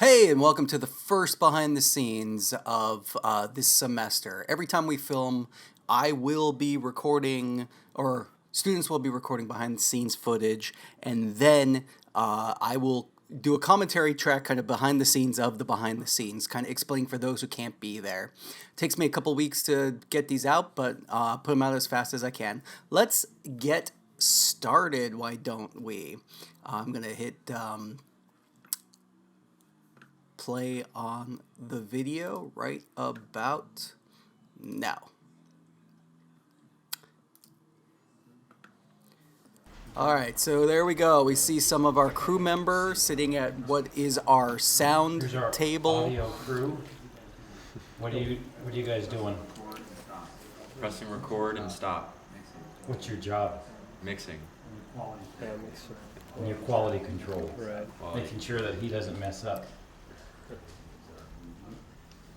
Hey, and welcome to the first behind the scenes of this semester. Every time we film, I will be recording, or students will be recording behind the scenes footage, and then I will do a commentary track kind of behind the scenes of the behind the scenes, kind of explaining for those who can't be there. It takes me a couple weeks to get these out, but put them out as fast as I can. Let's get started, why don't we? I'm going to hit... play on the video right about now. All right, so there we go. We see some of our crew members sitting at what is our sound Here's our table. Audio crew. What are you guys doing? Pressing record and stop. What's your job? Mixing. And your quality control. Right. Quality. Making sure that he doesn't mess up.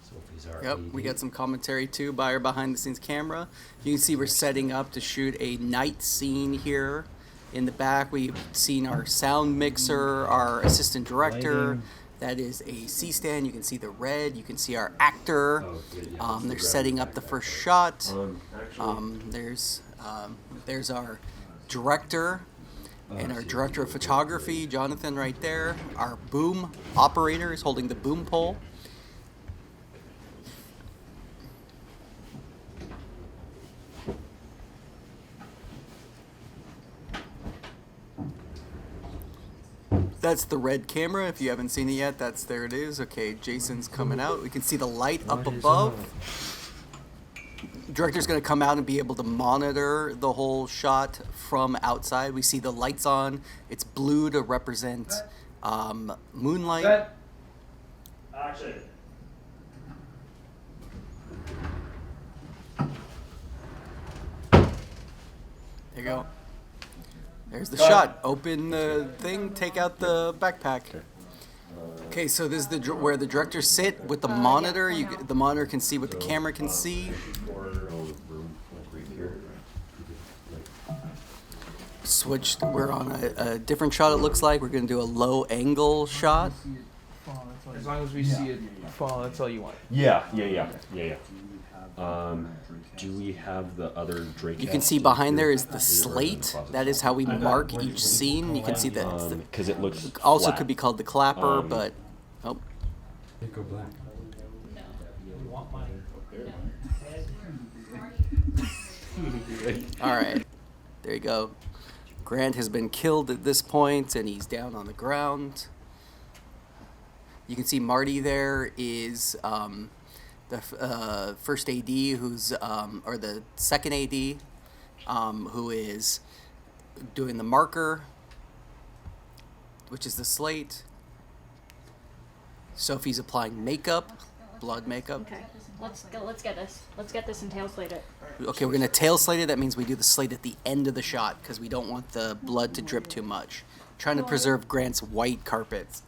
Sophie's our Yep, we AD. got some commentary too by our behind the scenes camera. You can see we're setting up to shoot a night scene here. In the back, we've seen our sound mixer, our assistant director. Lighting. That is a C-stand. You can see the red. You can see our actor. Oh, good, yeah, They're setting up the first shot. Actually, There's our director and our director of photography, Jonathan, right there. Our boom operator is holding the boom pole. That's the red camera. If you haven't seen it yet, there it is. Okay, Jason's coming out. We can see the light up above. Director's going to come out and be able to monitor the whole shot from outside. We see the lights on. It's blue to represent moonlight. Action. There you go. There's the shot. Open the thing, take out the backpack. Okay, so this is where the directors sit with the monitor. The monitor can see what the camera can see. Switched. We're on a different shot. It looks like we're gonna do a low angle shot. As long as we see it fall, that's all you want. Yeah. Do we have the other Drake? You can see behind there is the slate. That is how we mark each scene. You can see that. Because it looks Also flat. could be called the clapper, but oh, Go black. You want my all right. There you go. Grant has been killed at this point, and he's down on the ground. You can see Marty there is the first AD, who's or the second AD, who is doing the marker, which is the slate. Sophie's applying makeup, blood makeup. Okay, let's go. Let's get this. Let's get this and tail slate it. Okay, we're gonna tail slate it. That means we do the slate at the end of the shot because we don't want the blood to drip too much. Trying to preserve Grant's white carpets.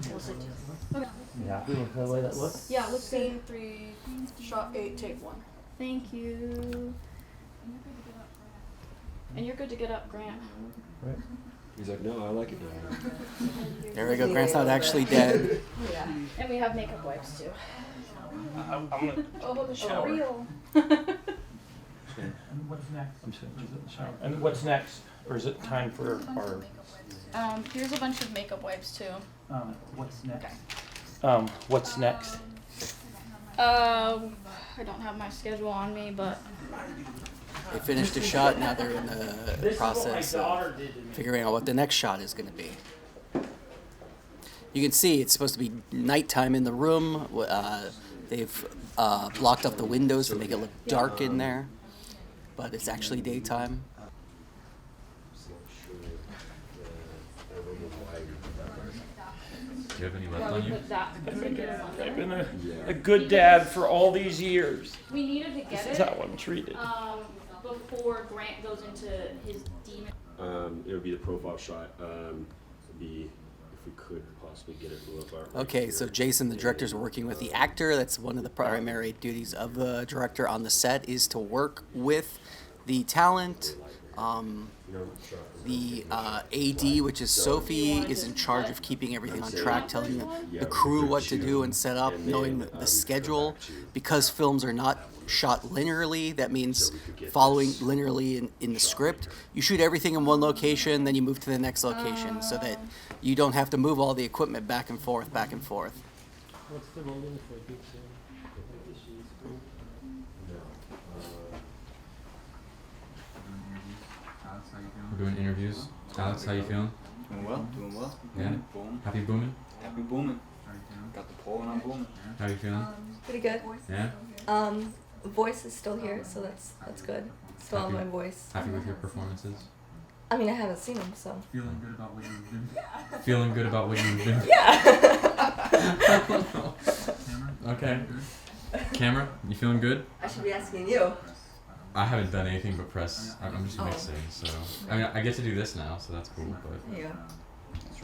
Tail slate. You happy with the way that looks? Yeah, looks good. Scene 3, shot 8, take 1. Thank you. And you're good to get up, Grant. He's like, no, I like it now. There we go. Grant's not actually dead. Yeah. And we have makeup wipes too. I'm gonna. Oh, the shower. Real. What's next? And what's next? Or is it time for our? Here's a bunch of makeup wipes too. What's next? What's next? I don't have my schedule on me, but They finished a shot. Now they're in the process of figuring out what the next shot is going to be. You can see it's supposed to be nighttime in the room. They've blocked off the windows to make it look dark in there, but it's actually daytime. Do you have any left Well, on we you? put that particular one I've there. been a good dad for all these years. We needed to get This is it how I'm treated. before Grant goes into his demon. It would be the profile shot. It'd be if we could possibly get it a little bit. Right Okay, here. so Jason, the director, is working with the actor. That's one of the primary duties of the director on the set, is to work with the talent. You know, The AD, which is Sophie, is in charge of keeping everything on track, telling the crew what to do and set up, knowing the schedule. Because films are not shot linearly, that means following linearly in the script. You shoot everything in one location, then you move to the next location, so that you don't have to move all the equipment back and forth, back and forth. What's the rolling for big We're doing interviews. Alex, how you feeling? Doing well, doing well. Yeah? Booming. Happy booming? Happy booming. Got the pole and I'm booming. How you feeling? Pretty good. Yeah? Voice is still here, so that's good. Still on my Happy- voice. Happy with your performances? I mean, I haven't seen him, so. Feeling good about what you've been. Feeling good about what you've been. Yeah. Okay. Camera, you feeling good? I should be asking you. I haven't done anything but press. I'm just Oh. mixing, so I mean I get to do this now, so that's cool. But Yeah.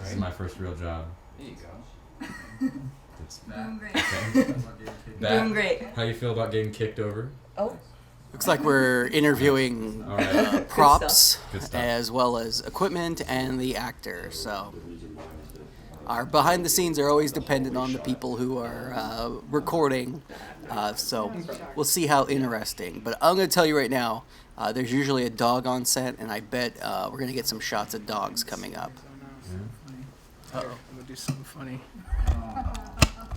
this is my first real job. There you go. It's Doing great. okay. Doing great. How you feel about getting kicked over? Oh. Looks like we're interviewing All right. props Good stuff. as well as equipment and the actor. So our behind the scenes are always dependent on the people who are recording. So we'll see how interesting. But I'm going to tell you right now, there's usually a dog on set, and I bet we're going to get some shots of dogs coming up. I'm gonna do something funny.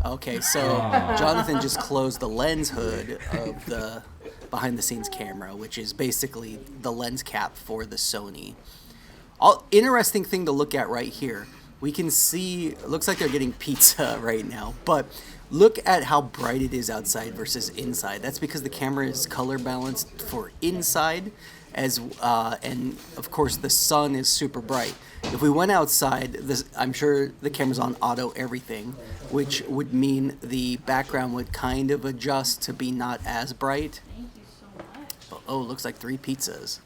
Okay, so Jonathan just closed the lens hood of the behind the scenes camera, which is basically the lens cap for the Sony. Interesting thing to look at right here. We can see, it looks like they're getting pizza right now, but look at how bright it is outside versus inside. That's because the camera is color balanced for inside, and of course the sun is super bright. If we went outside, I'm sure the camera's on auto everything, which would mean the background would kind of adjust to be not as bright. Thank you so much. Oh, looks like 3 pizzas.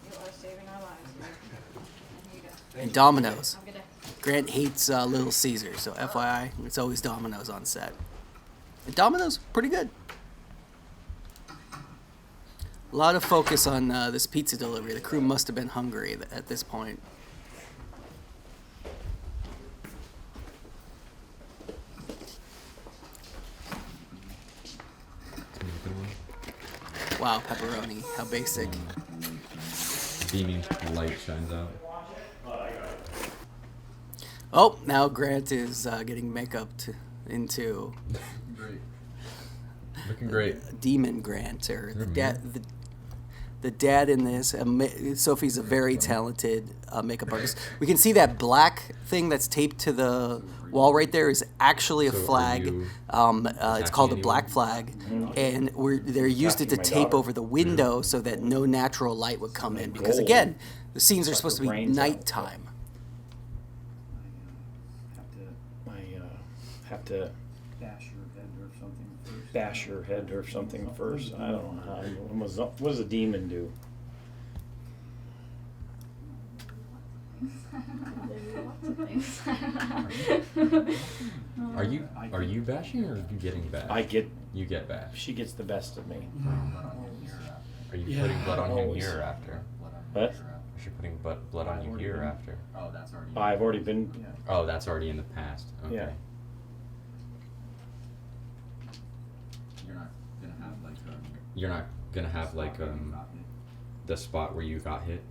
You are saving our lives. Here you go. And Domino's. Have a good day. Grant hates Little Caesars, so FYI, it's always Domino's on set. And Domino's, pretty good. A lot of focus on this pizza delivery. The crew must have been hungry at this point. Wow, pepperoni, how basic. Beaming light shines out. Oh, now Grant is getting makeup into Great. Looking great. Demon Grant, or the Mhm. dad. The dad in this. Sophie's a very talented makeup artist. We can see that black thing that's taped to the wall right there is actually a So are flag. you It's called a attacking black flag, and they're used it to tape over the window so that no natural light would come in. Because again, the scenes are supposed to be rain's out. nighttime. Have to bash your head or something first. I don't know how. What does a demon do? Are you bashing or are you getting bashed? You get bashed. She gets the best of me. Are you Yeah, putting blood on you always. here or after? What? Is she putting blood on you here or after? Oh, that's already. I've already been. Oh, that's already in the past. Okay. Yeah. You're not gonna have like You're not gonna have like the spot where you got hit.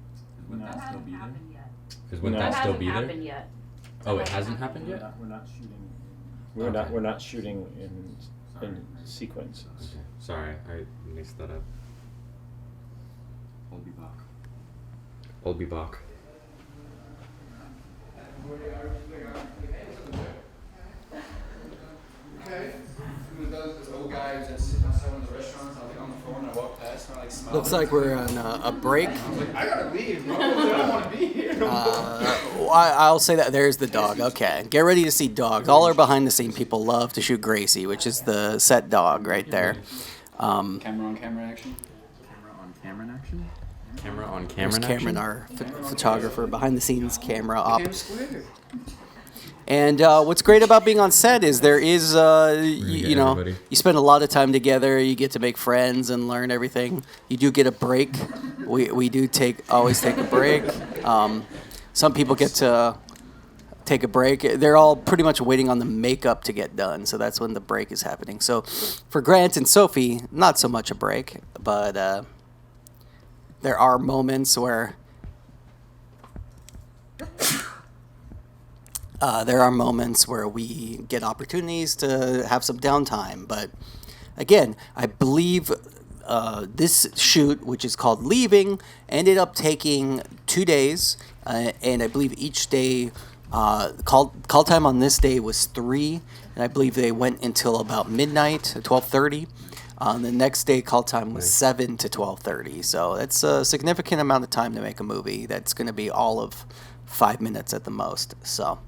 Would that still be there? Because wouldn't No. that still be there? happened yet. Oh, it hasn't happened yet. We're not shooting. Okay. We're not shooting in sequence. Okay. Sorry, I mixed that up. Hold me back. I'll be back. Looks like we're on a break. I gotta leave, bro. I don't want to be here. I'll say that there's the dog. Okay, get ready to see dogs. All our behind the scene people love to shoot Gracie, which is the set dog right there. Camera on camera action. Camera on camera action. Camera on There's camera. Cameron, our photographer, behind the scenes camera op. And what's great about being on set is there is, get you know, everybody. you spend a lot of time together. You get to make friends and learn everything. You do get a break. We do always take a break. Some people get to take a break. They're all pretty much waiting on the makeup to get done, so that's when the break is happening. So for Grant and Sophie, not so much a break, but there are moments where we get opportunities to have some downtime. But again, I believe this shoot, which is called Leaving, ended up taking 2 days, and I believe each day call time on this day was 3, and I believe they went until about midnight, 12:30. The next day call time was 7 to 12:30. So that's a significant amount of time to make a movie. That's going to be all of 5 minutes at the most. So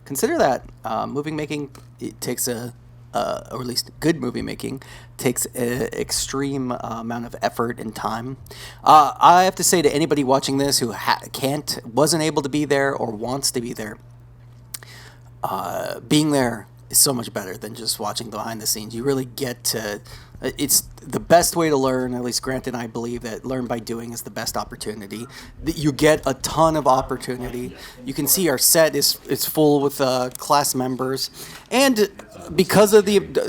consider that movie making. It takes or at least good movie making takes an extreme amount of effort and time. I have to say to anybody watching this who wasn't able to be there or wants to be there, being there is so much better than just watching behind the scenes. You really get to. It's the best way to learn. At least Grant and I believe that learn by doing is the best opportunity. You get a ton of opportunity. You can see our set is full with class members, and because of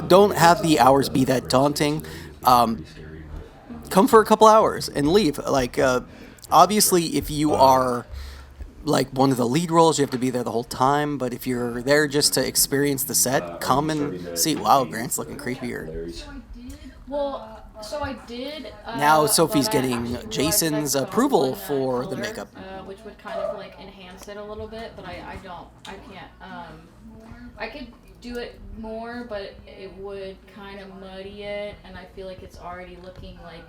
don't have the hours be that daunting. Come for a couple hours and leave. Like obviously, if you are like one of the lead roles, you have to be there the whole time. But if you're there just to experience the set, come and see. Wow, Grant's looking creepier. Well, so I did. Now Sophie's but I getting actually Jason's realized approval one, for the color, makeup. which would kind of like enhance it a little bit, but I can't. I could do it more, but it would kind of muddy it, and I feel like it's already looking like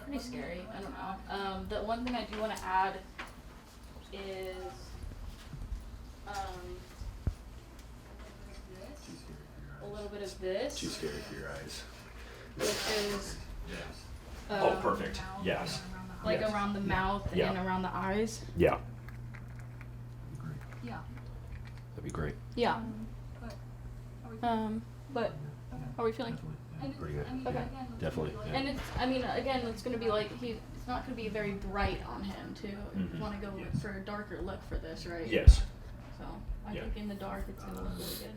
pretty scary. I don't know. The one thing I do want to add is a little bit of this, Too scary for your eyes. which is Oh, perfect. Yes. like Yes. around the mouth Yeah. and around the eyes. Yeah. Yeah. That'd be great. Yeah. But how are we feeling? Pretty good. Okay. Definitely. Yeah. And it's, I mean, again, it's gonna be like it's not gonna be very bright on him too. You want to go for a darker look for this, right? Yes. So I Yeah. think in the dark it's gonna look really good.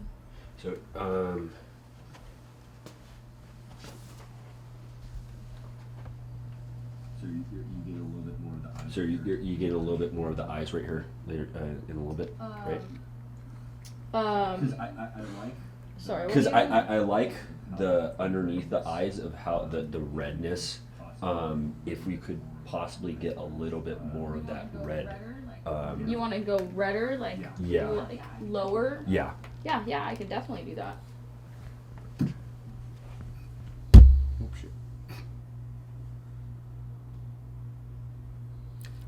So, So you get a little bit more of the eyes. so you get a little bit more of the eyes right here later in a little bit, right? Because I like. Sorry. what Because do you mean? I like the underneath the eyes of how the redness. If we could possibly get a little bit more of that red. You want to go redder, like Yeah. like lower? Yeah. Yeah, I could definitely do that. Oops, shit.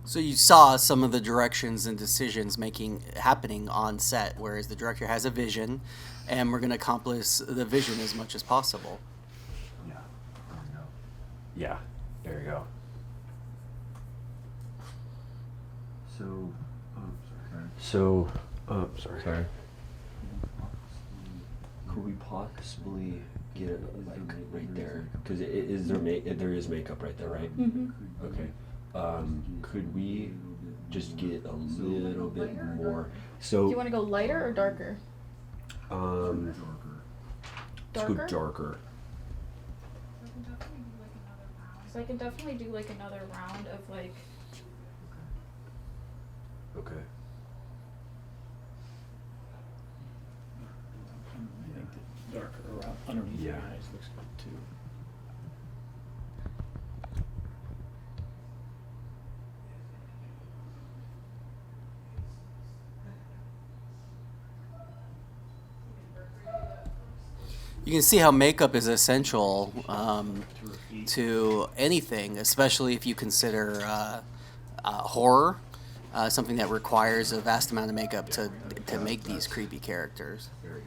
So you saw some of the directions and decisions happening on set, whereas the director has a vision, and we're going to accomplish the vision as much as possible. Yeah. There we go. Yeah. There you go. So, sorry. So, sorry. Sorry. Could we possibly get it like right there? Because there is makeup right there, right? Mm-hmm. Okay. Could we just get a little bit more? So, Do you want to go lighter or darker? let's go Darker? darker. So I can definitely do like another round of like. Okay. I think the darker around underneath Yeah. the eyes looks good too. You can see how makeup is essential to anything, especially if you consider horror, something that requires a vast amount of makeup to make these creepy characters. There we go.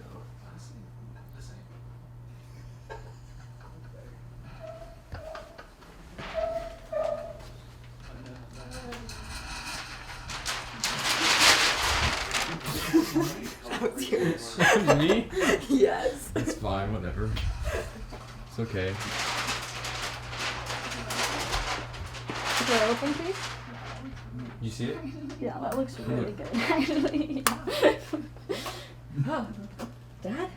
Me? Yes. It's fine, whatever. It's okay. Is it open, please? You see it? Yeah, that looks really good, actually. Oh, Dad?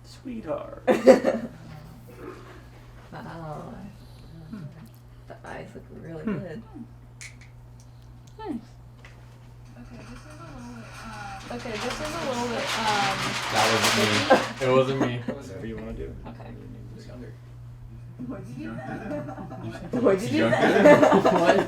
Sweetheart. Wow. The eyes look really good. Nice. Okay, this is a little bit, That wasn't me. It wasn't me. Whatever you want to do. okay. What did you Younger? say? What?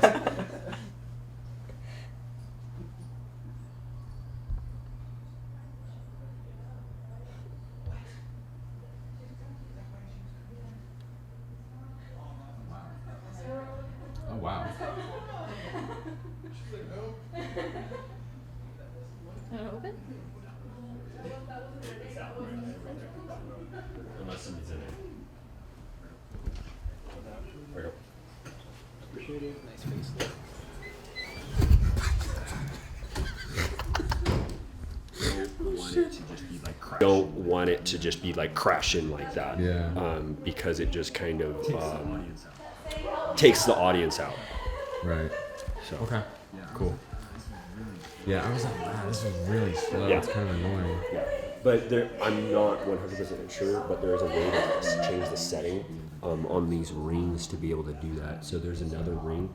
Oh wow. Is it open? Unless somebody's in it. There you go. Nice face. Don't want it to just be like crashing like that. Yeah. Because it just kind of takes the audience out. Right. So. Okay. Cool. Yeah, I was like, wow, this is really slow. Yeah. It's kind of annoying. Yeah, but I'm not 100% sure, but there is a way to change the setting on these rings to be able to do that. So there's another ring,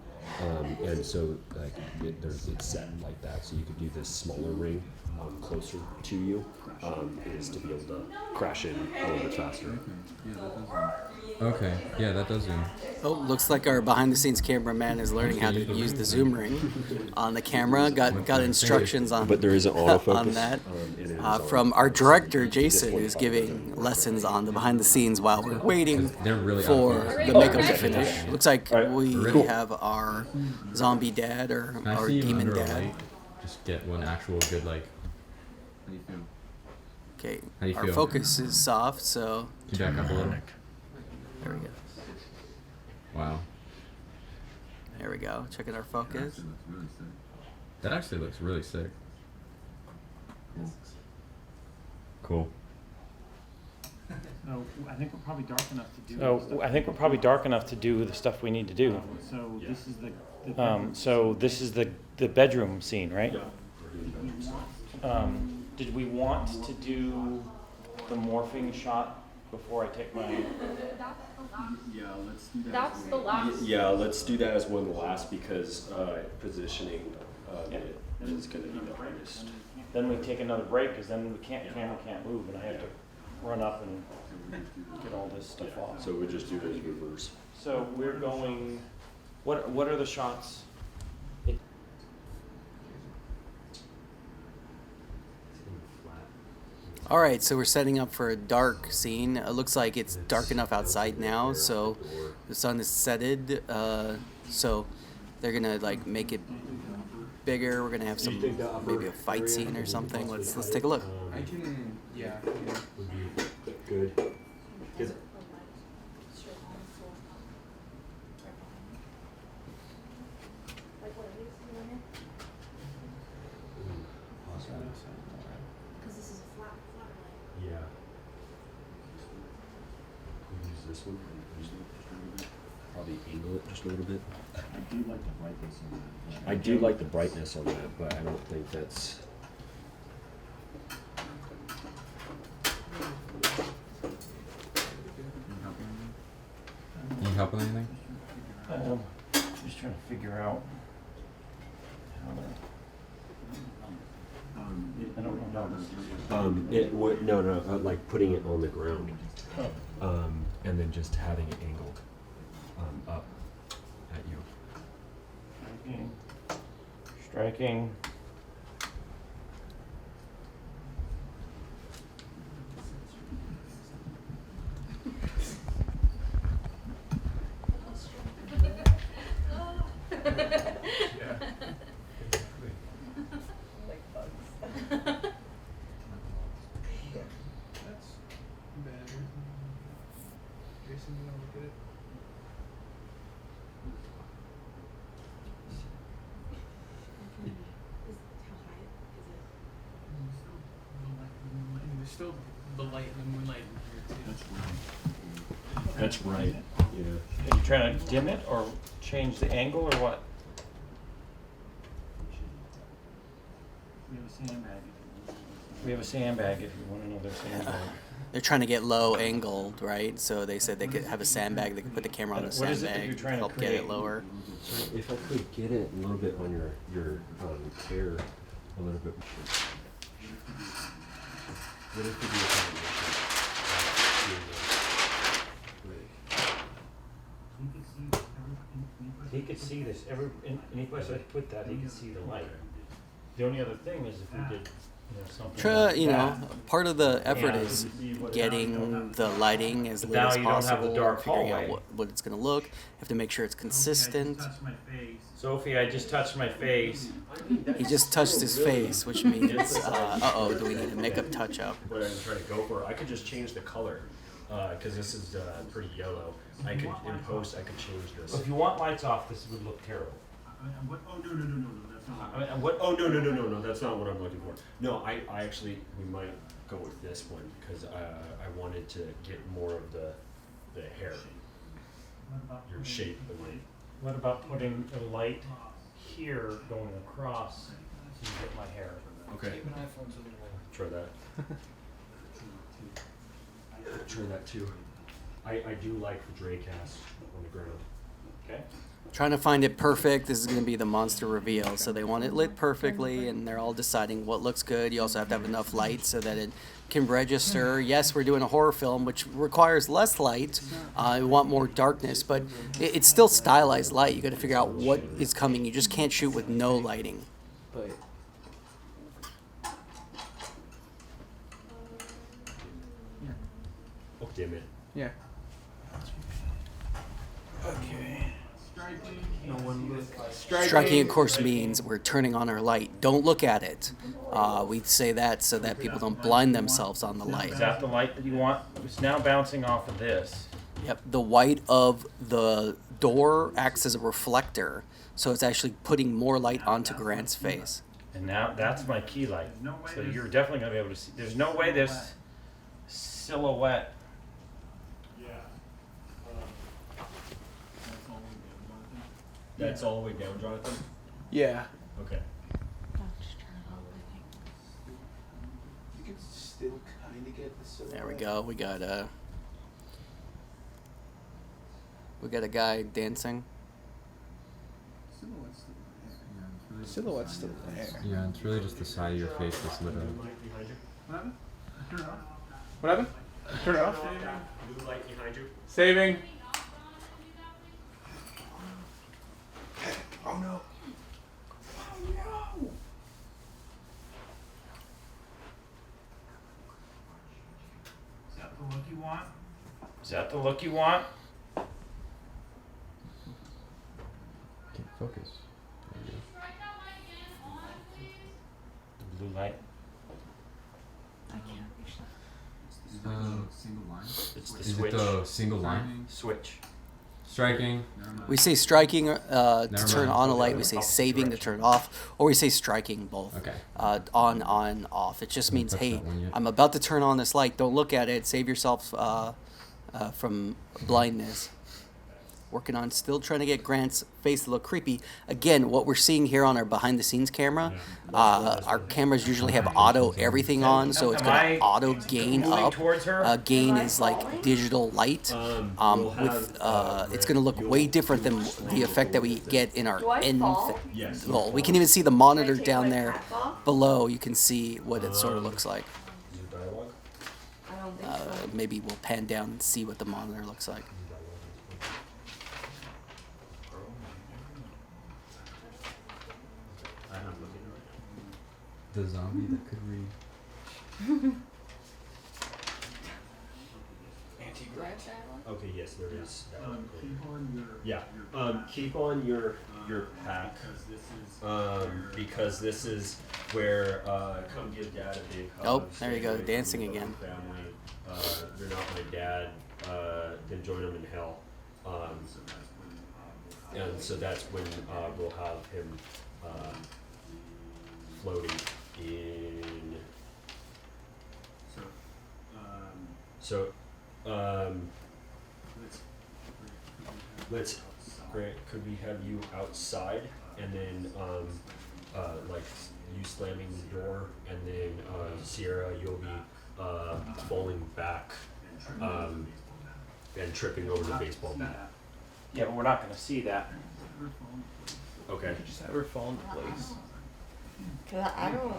and so like it's set like that. So you could do this smaller ring closer to you, is to be able to crash in a little bit faster. Okay. Yeah, that does zoom. Oh, looks like our behind-the-scenes cameraman is learning how to use the zoom ring on the camera. Got instructions on, But there is an autofocus on that and it is from our director Jason, who's giving lessons on the behind-the-scenes while we're waiting They're really for out of focus. the makeup to finish. Looks like Alright. we Ready? have our zombie dad or Can I our see you demon under a dad. light? Just get one actual good like. Okay, How do you our feel? focus is soft, so Can you back up a little? there we go. Wow. There we go. Checking our focus. That actually looks really sick. Cool. So I think we're probably dark enough to do. So I think we're probably dark enough to do the stuff we need to do. So this is the So this is the bedroom scene, right? Did we want to do the morphing shot before I take my? Yeah, let's do that. That's the last. Yeah, let's do that as one of the last because positioning Yeah. is going to be the hardest. Then we take another break because then camera can't move and I have to run up and get all this stuff off. So we just do it as reverse. So we're going. What are the shots? All right, so we're setting up for a dark scene. It looks like it's dark enough outside now, so the sun is setted. So they're gonna like make it bigger. We're gonna have some maybe a fight scene or something. Let's take a look. I can. Yeah. Good. Yeah. Use this one. Probably angle it just a little bit. I do like the brightness on that. I do like the brightness on that, but I don't think that's. Can you help with anything? Just trying to figure out. How to, I don't know how to. It would no, like putting it on the ground, and then just having it angled up at you. Striking. still the light and the moonlight in here too. That's right. Yeah. Are you trying to dim it or change the angle or what? We have a sandbag if you want another sandbag. They're trying to get low angled, right? So they said they could have a sandbag. They could put the camera on the What is it that sandbag you're to trying to help get create? it lower. So if I could get it a little bit on your hair, a little bit. What if we do a He could see this, any place I put that, he could see the light. The only other thing is if we did, something like that. Part of the effort Yeah. is getting the lighting as But lit now as you don't have the possible, dark figuring out hallway. what it's going to look. Have to make sure it's consistent. Sophie, I just touched my face. He just touched his face, which means, uh-oh, do we need a makeup touch-up? what I'm trying to go for. I could just change the color because this is pretty yellow. I could in post. I could change this. If you want lights off, this would look terrible. Oh no, that's not. What? Oh no, that's not what I'm looking for. No, I actually we might go with this one because I wanted to get more of the hair, your shape of it. What about putting a light here going across so you get my hair? Okay. Try that. Try that too. I do like the Dre cast on the ground. Okay. Trying to find it perfect. This is going to be the monster reveal. So they want it lit perfectly, and they're all deciding what looks good. You also have to have enough light so that it can register. Yes, we're doing a horror film, which requires less light. We want more darkness, but it's still stylized light. You got to figure out what is coming. You just can't shoot with no lighting. But Oh damn it. yeah. Okay. No one look. Striking, of course, means we're turning on our light. Don't look at it. We say that so that people don't blind themselves on the light. Is that the light that you want? It's now bouncing off of this. Yep, the white of the door acts as a reflector, so it's actually putting more light onto Grant's face. And now that's my key light. So you're definitely going to be able to see. There's no way this silhouette. That's all the way down, Jonathan. Yeah. Okay. You can still kind of get the silhouette. There we go. We got a guy dancing. Silhouette's still there. Yeah, it's really just the side of your face that's lit up. What happened? Turn it off. Blue light behind you. Saving. Oh no. Is that the look you want? Is that the look you want? Can't focus. There you The blue light. go. It's the Is switch. it the single line? Switch. Striking. We say striking to turn mind. on a light. We say saving to turn it off, or we say striking both. Okay. On, off. It just means, touch hey, that one yet. I'm about to turn on this light. Don't look at it. Save yourself from blindness. Working on still trying to get Grant's face to look creepy. Again, what we're seeing here on our behind the scenes camera, our cameras usually have auto everything on, so it's going to auto gain moving up. towards her? Gain is like digital light. It's going to look way different than the effect that we get in our Do I end. fall? Yes. Well, we can even see the monitor take down my there cap off? below. You can see what it sort of looks like. Is there dialogue? I don't think so. Maybe we'll pan down and see what the monitor looks like. The zombie that could read. Okay, yes, there is. Yeah. Keep on your pack. Because this is where come give dad a big hug. Oh, there you stay go, away dancing from the again. Family. You're not my dad. Then join him in hell. And so that's when we'll have him floating in So, let's, Grant, could we have you outside and then, like you slamming the door, and then Sierra, you'll be falling back and tripping over the baseball bat. Yeah, but we're not gonna see that. Okay. Just have her fall into place. Cause I don't.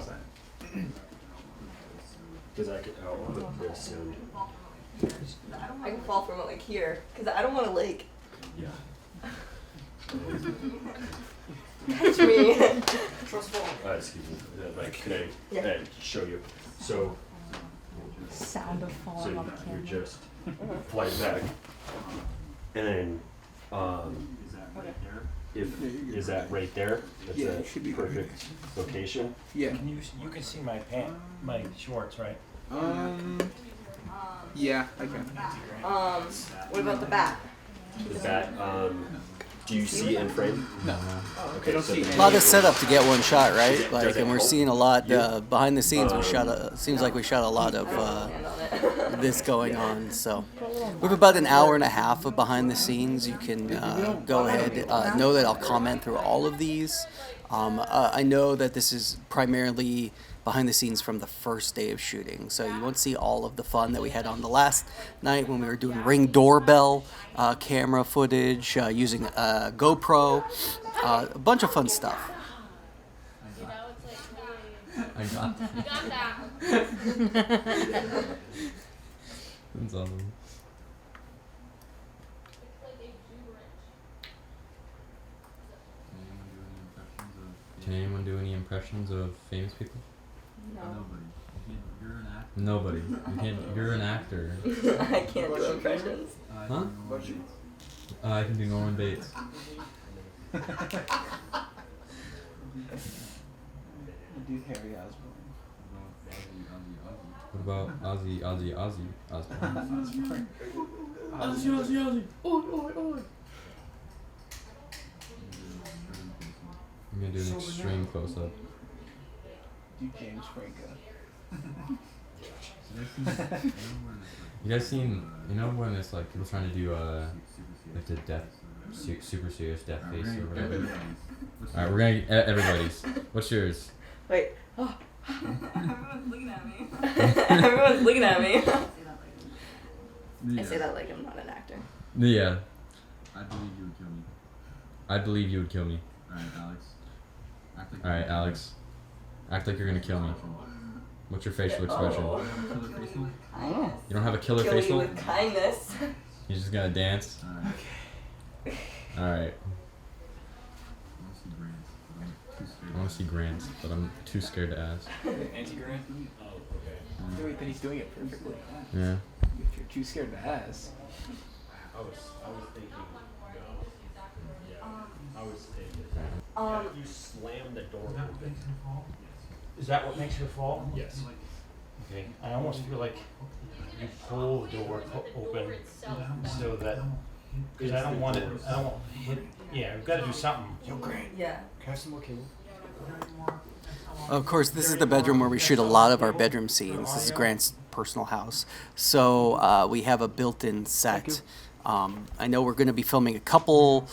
Because I could, I'll put this sound. I can fall from like here. Cause I don't want to like Yeah. catch me. Excuse me. Like, can I Yeah. show you? So, Sound of so falling on the you camera. just fly back, and then if is that right there? That's Yeah, a it should be perfect location. Yeah. You can see my my shorts, right? Yeah, I can. What about the bat? The bat. Do you see in frame? No. Okay, don't so see then- A lot of setup to get one shot, right? Does Like, it and we're help seeing a lot you? behind the scenes. We shot a. Seems like we shot a lot of Hand on it. this going on. So we have about an hour and a half of behind the scenes. You can go ahead. Know that I'll comment through all of these. I know that this is primarily behind the scenes from the first day of shooting, so you won't see all of the fun that we had on the last night when we were doing Ring doorbell camera footage, using GoPro, a bunch of fun stuff. You know, it's like, I got that. you got that. That's awesome. Can anyone do any impressions of famous people? No. Nobody. You can't. You're an actor. I can't do impressions. Huh? I can do Norman Bates. Do Harry Osborn. What about Ozzy Osbourne? Osborn. Ozzy. I'm gonna do an extreme close up. Do James Franco. You guys seen? You know when it's like people trying to do like the death, super serious death face or whatever. All right, we're gonna everybody's. What's yours? Wait. Oh. Everyone's looking at me. Everyone's looking at me. I say that like I'm not an actor. Yeah. I believe you would kill me. I believe you would kill me. Alright, Alex. All right, Alex. Act like you're gonna kill me. What's your facial expression? Oh. Killer facial? You don't have a killer Kill you facial? with kindness. You're just gonna dance? Alright. Alright. I want to see Grant, but I'm too scared. I want to see Grant, but I'm too scared to ask. Anti-Grant? Wait, then he's doing it perfectly. Yeah. If you're too scared to ask. I was thinking. I was thinking. Um, You slam the door open. Is that what makes you fall? Yes. Okay. I almost feel like you pull the door open so that, because I don't want it, I don't want to hit, yeah, we've got to do something. Yo, Grant, yeah. can I have some more cable? Of course, this is the bedroom where we shoot a lot of our bedroom scenes. This is Grant's personal house. So we have a built-in set. I know we're going to be filming a couple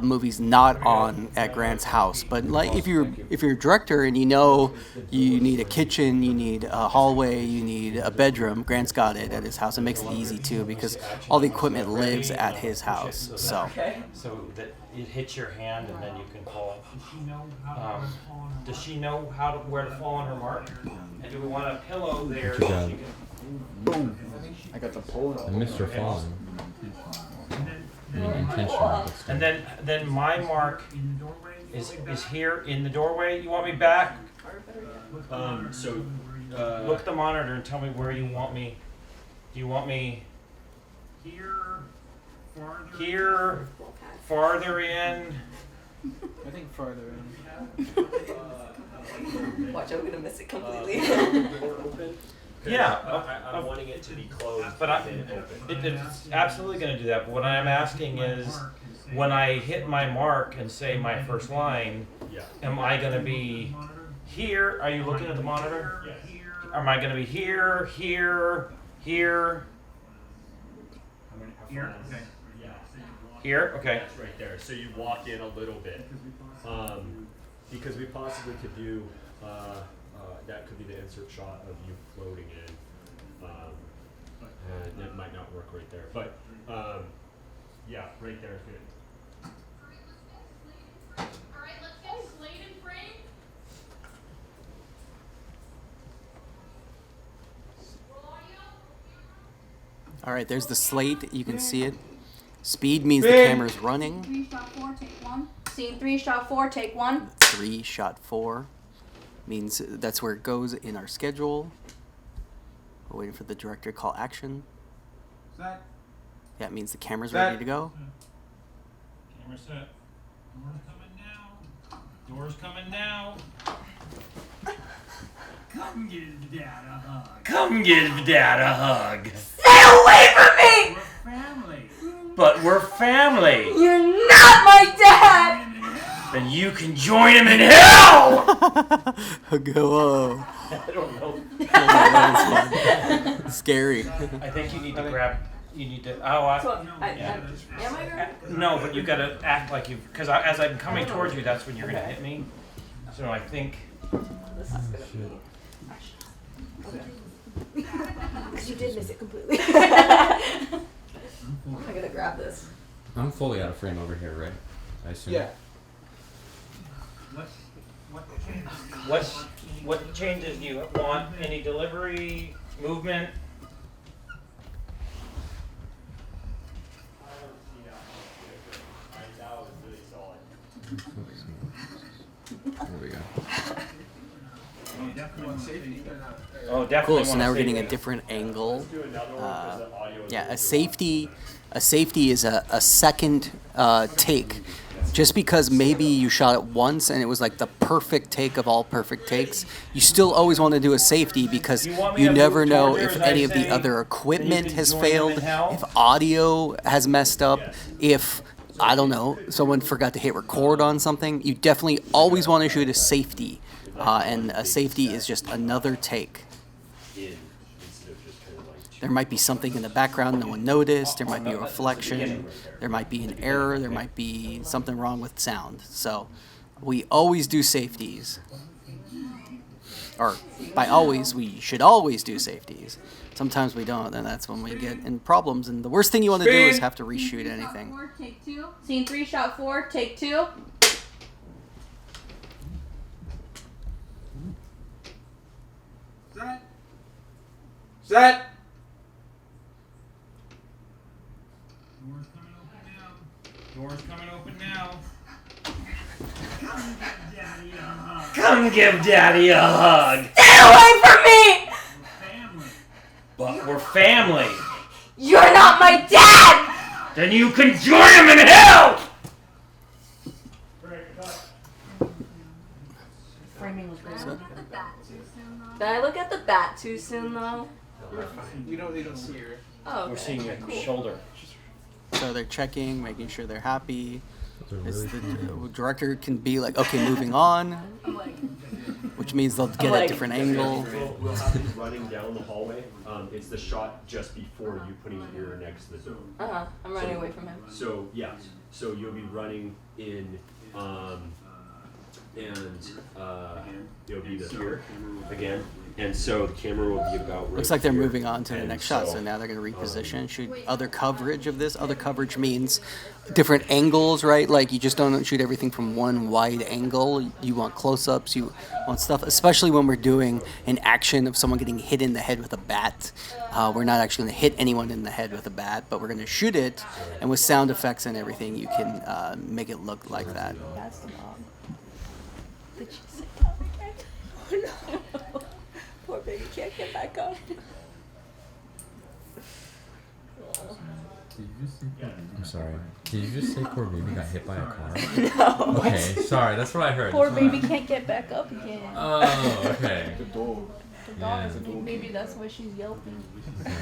movies not on at Grant's house, but like if you're a director and you know you need a kitchen, you need a hallway, you need a bedroom, Grant's got it at his house. It makes it easy too because all the equipment lives at his house. So So that it hits your hand and then you can call. Does she know where to fall on her mark? And do we want a pillow there? What you got? so she can- I got the pole. I missed her falling. I mean, intentional. but still. And then my mark is here in the doorway. You want me back? So. Look at the monitor and tell me where you want me. Do you want me here, farther in? I think farther in. Watch, I'm gonna miss it completely. Yeah, I'm wanting it to be closed. but open. it's absolutely going to do that. But what I'm asking is, when I hit my mark and say my first line, Yeah. am I going to be here? Are you looking at the monitor? Am I going to be here, here, here, Here? is- Okay. Yeah. Here? Okay. That's right there. So you walk in a little bit. Because we possibly could do, that could be the insert shot of you floating in. And it might not work right there. But, yeah, right there is good. Alright, let's get Slade in frame. All right, there's the slate. You can see it. Speed means the camera's running. 3, shot 4, take 1. Scene 3, shot 4, take 1. 3, shot 4 means that's where it goes in our schedule. We're waiting for the director to call action. Set. Yeah, it means the camera's Set. ready to go. Camera set. Doors coming now. Doors coming now. Come give Dad a hug. Come give Dad a hug. Stay away from me! We're family. But we're family. You're not my dad! Then you can join him in hell! Go. I don't know. That was fun. Scary. I think you need to grab. You need to. Oh, So, am am I grabbing? no, but you gotta act like you. Because as I'm coming towards you, that's when you're gonna hit me. So I think. This is gonna be. Because you did miss it completely. I'm gonna grab this. I'm fully out of frame over here, right? I assume. Yeah. What What changes do you want? Any delivery, movement? There we go. Oh, definitely. Cool. So now we're getting a different angle. Yeah, a safety is a second take. Just because maybe you shot it once and it was like the perfect take of all perfect takes, you still always want to do a safety because you never know if any of the other equipment has failed, if audio has messed up, if, I don't know, someone forgot to hit record on something. You definitely always want to shoot a safety. And a safety is just another take. There might be something in the background no one noticed. There might be a reflection. There might be an error. There might be something wrong with sound. So we always do safeties. Or by always, we should always do safeties. Sometimes we don't, and that's when we get in problems. And the worst thing you want to do is have to reshoot anything. Shot 4, take 2. Scene 3, shot 4, take 2. Set. Set. Doors coming open now. Come give Daddy a hug. Stay away from me! But we're family. You're not my dad! Then you can join him in hell! Framing was great. Did I look at the bat too soon though? We don't see her. Oh, We're seeing your cool. shoulder. So they're checking, making sure they're happy. Those are It's really the director can be like, okay, moving on, which means they'll get a like- different angle. We'll have you running down the hallway. It's the shot just before you putting your ear next to the door. I'm running away from him. So yeah, so you'll be running in, and you'll be here again, and so the camera will be about. Looks like they're here. moving on to the And next shot, so now they're going to reposition, shoot other coverage of this. Other coverage means different angles, right? Like you just don't shoot everything from one wide angle. You want close-ups, you want stuff, especially when we're doing an action of someone getting hit in the head with a bat. We're not actually going to hit anyone in the head with a bat, but we're going to shoot it, and with sound effects and everything, you can make it look like that. That's the mom. Did she say that? Oh no. Poor baby can't get back up. I'm sorry. Did you just say poor baby got hit by a car? No. Okay, sorry. That's what I heard. Poor That's what baby can't get back up again. Oh, okay. The dog. The Yeah. dog is maybe that's why she's yelping. Okay.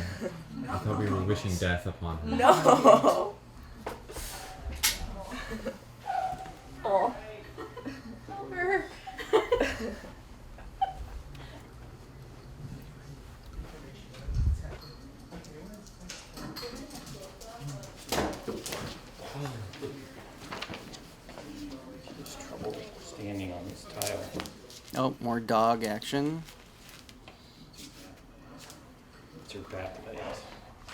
I thought we were wishing death upon her. No. Oh. Over. Oh, more dog action. It's her bat legs.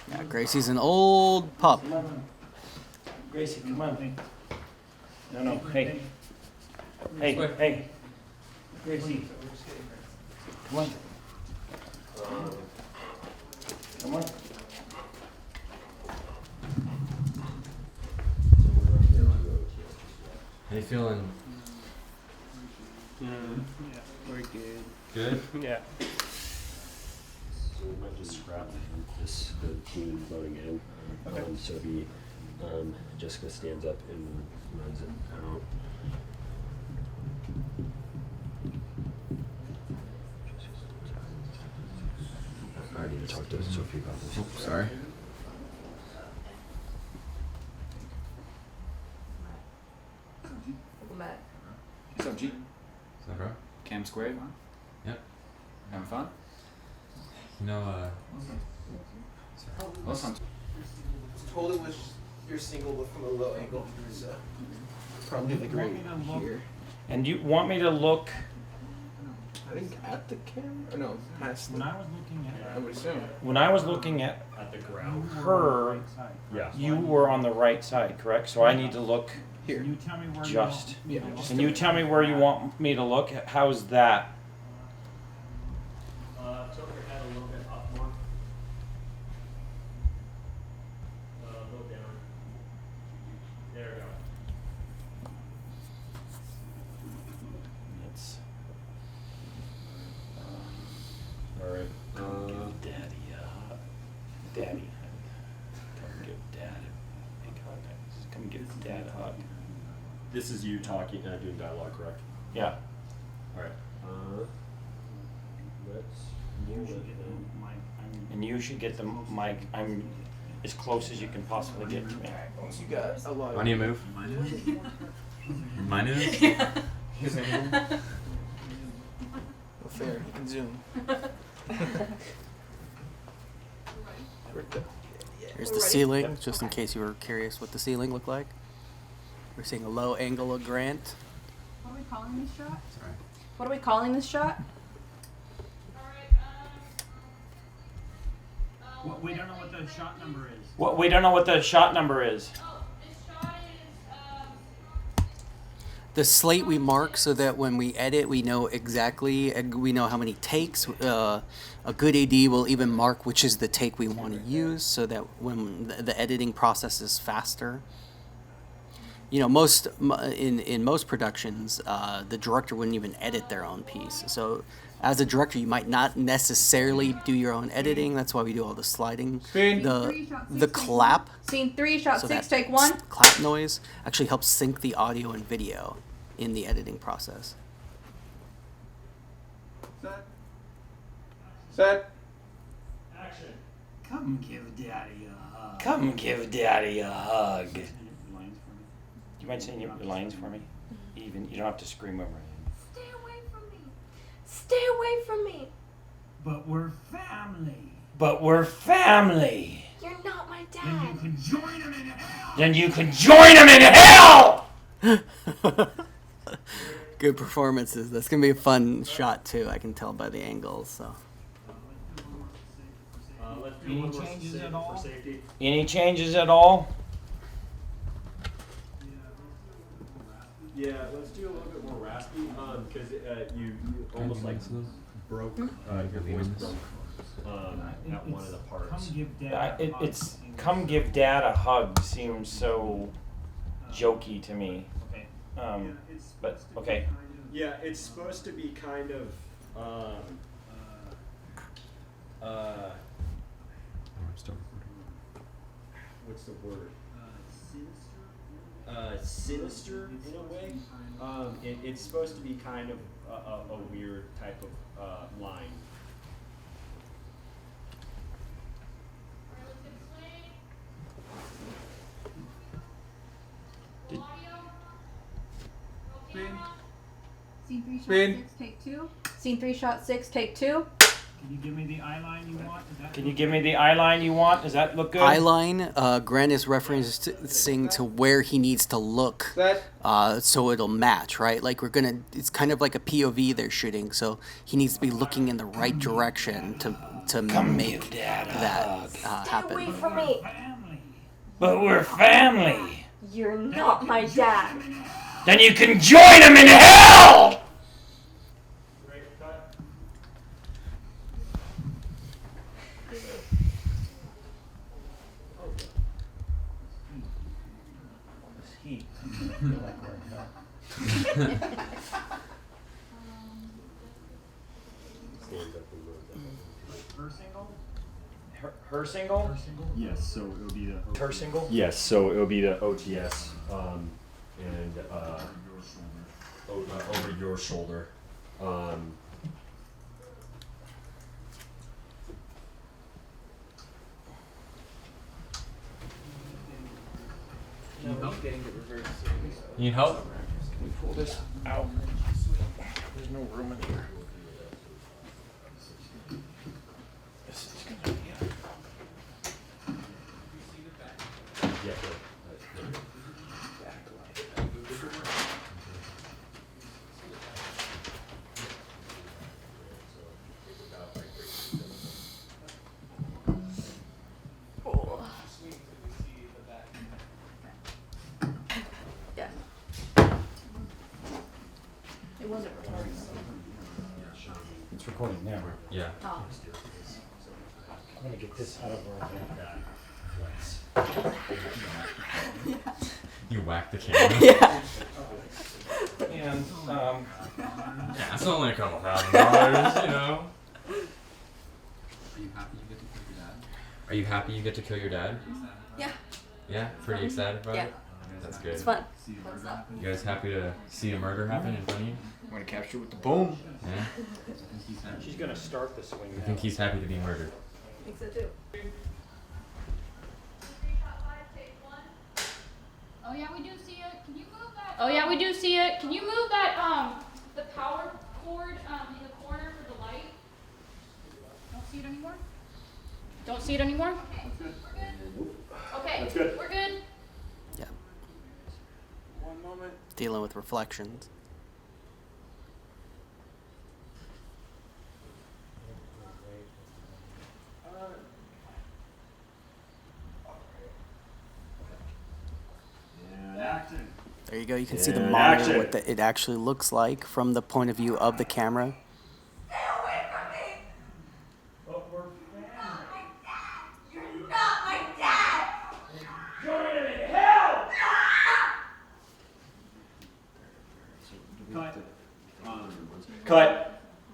Yeah, Gracie's an old pup. Gracie, come on. No, hey. Hey. Gracie. Come on. Come on. How you feeling? We're good. Good? Yeah. So we might just scrap the team loading in. Okay. So he, Jessica stands up and runs it out. I need to talk to Sophie about this. Oh, sorry. Matt. What's up, G? What's up, bro? Cam squared? Yep. Having fun? You know, What's on? Totally wish you're single but from a low angle. So probably like right here. And you want me to look? I think at the camera? Or no, past the. I was looking at I would assume. When I was looking at At the ground. her, Yeah. you were on the right side, correct? So I need to look Here. just. Yeah, just Can you tell me where you want me to look? How's that? Tilt your head a little bit up more. A little down. There we go. It's All right. Daddy, Daddy. Come give Dad a big hug. Come give Dad a hug. This is you talking, doing dialogue, correct? Yeah. All right. Let's And you should get the mic. I'm as close as you can possibly get to me. Once you got a lot I of. need to move. Mine is? His angle. Well, fair. You can zoom. Where'd go? Here's the ceiling, just in case you were curious what the ceiling looked like. We're seeing a low angle of Grant. What are we calling this shot? Sorry. What are we calling this shot? We don't know what the shot number is. What? We don't know what the shot number is. The slate we mark so that when we edit, we know exactly, we know how many takes. A good AD will even mark which is the take we want to use so that when the editing process is faster. You know, in most productions, the director wouldn't even edit their own piece. So as a director, you might not necessarily do your own editing. That's why we do all the sliding. The clap. Scene 3, shot So 6, that take 1. clap noise actually helps sync the audio and video in the editing process. Set. Action. Come give Daddy a hug. Come give Daddy a hug. Do you mind saying your lines for me? Even you don't have to scream over it. Stay away from me. Stay away from me. But we're family. But we're family. You're not my dad. Then you can join him in hell. Good performances. That's gonna be a fun shot too. I can tell by the angles. So Let's do one more for safety. Any changes at all? Yeah, let's do a little bit more raspy, because you almost like broke your voice broke at one of the parts. It's come give Dad a hug seems so jokey to me. But okay. Yeah, it's supposed to be kind of what's the word? Sinister in a way. It's supposed to be kind of a weird type of line. Scene 3, shot Spin. 6, take 2. Scene 3, shot 6, take 2. Can you give me the eye line you want? Can you give me the eye line you want? Does that look good? Eye line, Grant is referencing to where he needs to look, so it'll match, right? Like it's kind of like a POV they're shooting, so he needs to be looking in the right direction to make that happen. Stay away from me. But we're family. You're not my dad. Then you can join him in hell! Heat. I feel like we're in hell. Her single? Her single? Yes, so it'll be the Her single? Yes, so it'll be the OTS and over your shoulder. You need help? Can we pull this out? There's no room in here. This is gonna be Yeah. It wasn't recording. It's recording now. Yeah. Oh. I'm gonna get this out of our You whacked the camera. Yeah. And Yeah, it's only a couple $1,000, you know. Are you happy you get to kill your dad? Yeah. Yeah, pretty excited about Yeah. it. That's good. It's fun. What's up? You guys happy to see a murder happen in front of you? I'm gonna capture with the boom. Yeah. she's gonna start the swing I now. think he's happy to be murdered. I think so too. Oh yeah, we do see it. Can you move that? Oh yeah, we do see it. Can you move that the power cord in the corner for the light? Don't see it anymore? Don't see it anymore? We're good. Okay. That's good. We're good. Yeah. One moment. Dealing with reflections. And action. There you go. You can see the And monitor, action. what it actually looks like from the point of view of the camera. But we're You're not my dad. Join him in hell! Cut.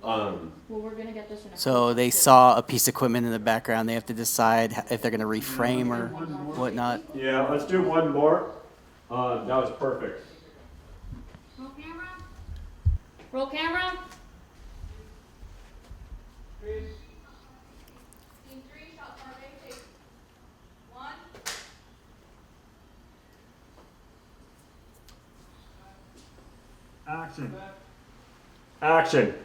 Well, we're gonna get this in a So they saw a piece of equipment in the background. They have to decide if they're going to reframe or whatnot. Yeah, let's do one more. That was perfect. Roll camera. Roll camera. Scene 3, shot survey, take 1. Action. Action.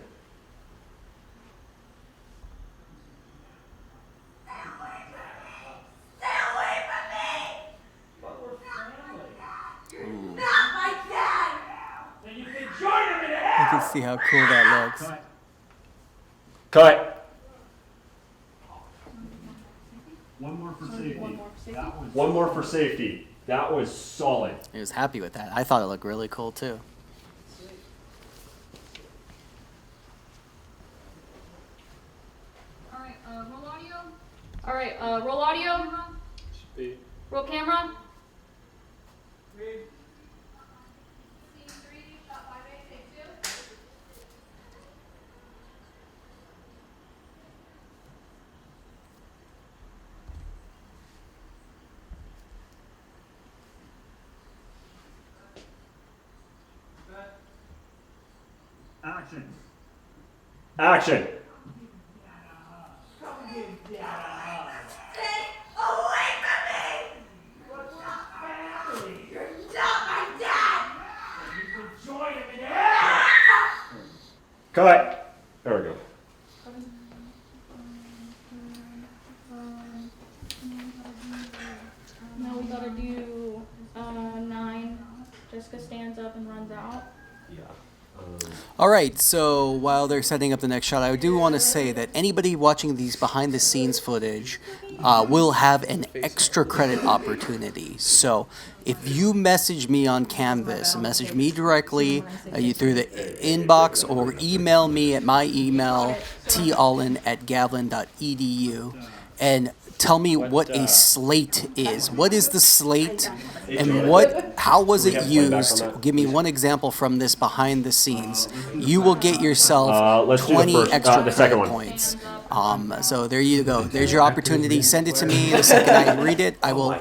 Not my dad. Then you can join him in You hell! can see how cool that looks. Cut. One more for safety. One more for safety. One more for safety. That was solid. He was happy with that. I thought it looked really cool too. Alright, roll audio. Alright, roll audio. Speed. Roll camera. Action. Action. Cut. There we go. gotta do 9. Jessica stands up and runs out. Yeah. All right, so while they're setting up the next shot, I do want to say that anybody watching these behind-the-scenes footage will have an extra credit opportunity. So if you message me on Canvas, message me directly through the inbox or email me at my email, tallen@gavilan.edu, and tell me what a slate is. What is the slate, and how was it used? Give me one example from this behind the scenes. You will get yourself Let's do the 20 first- extra the second credit one. points. So there you go. There's your opportunity. Send it to me. The second I read it, I will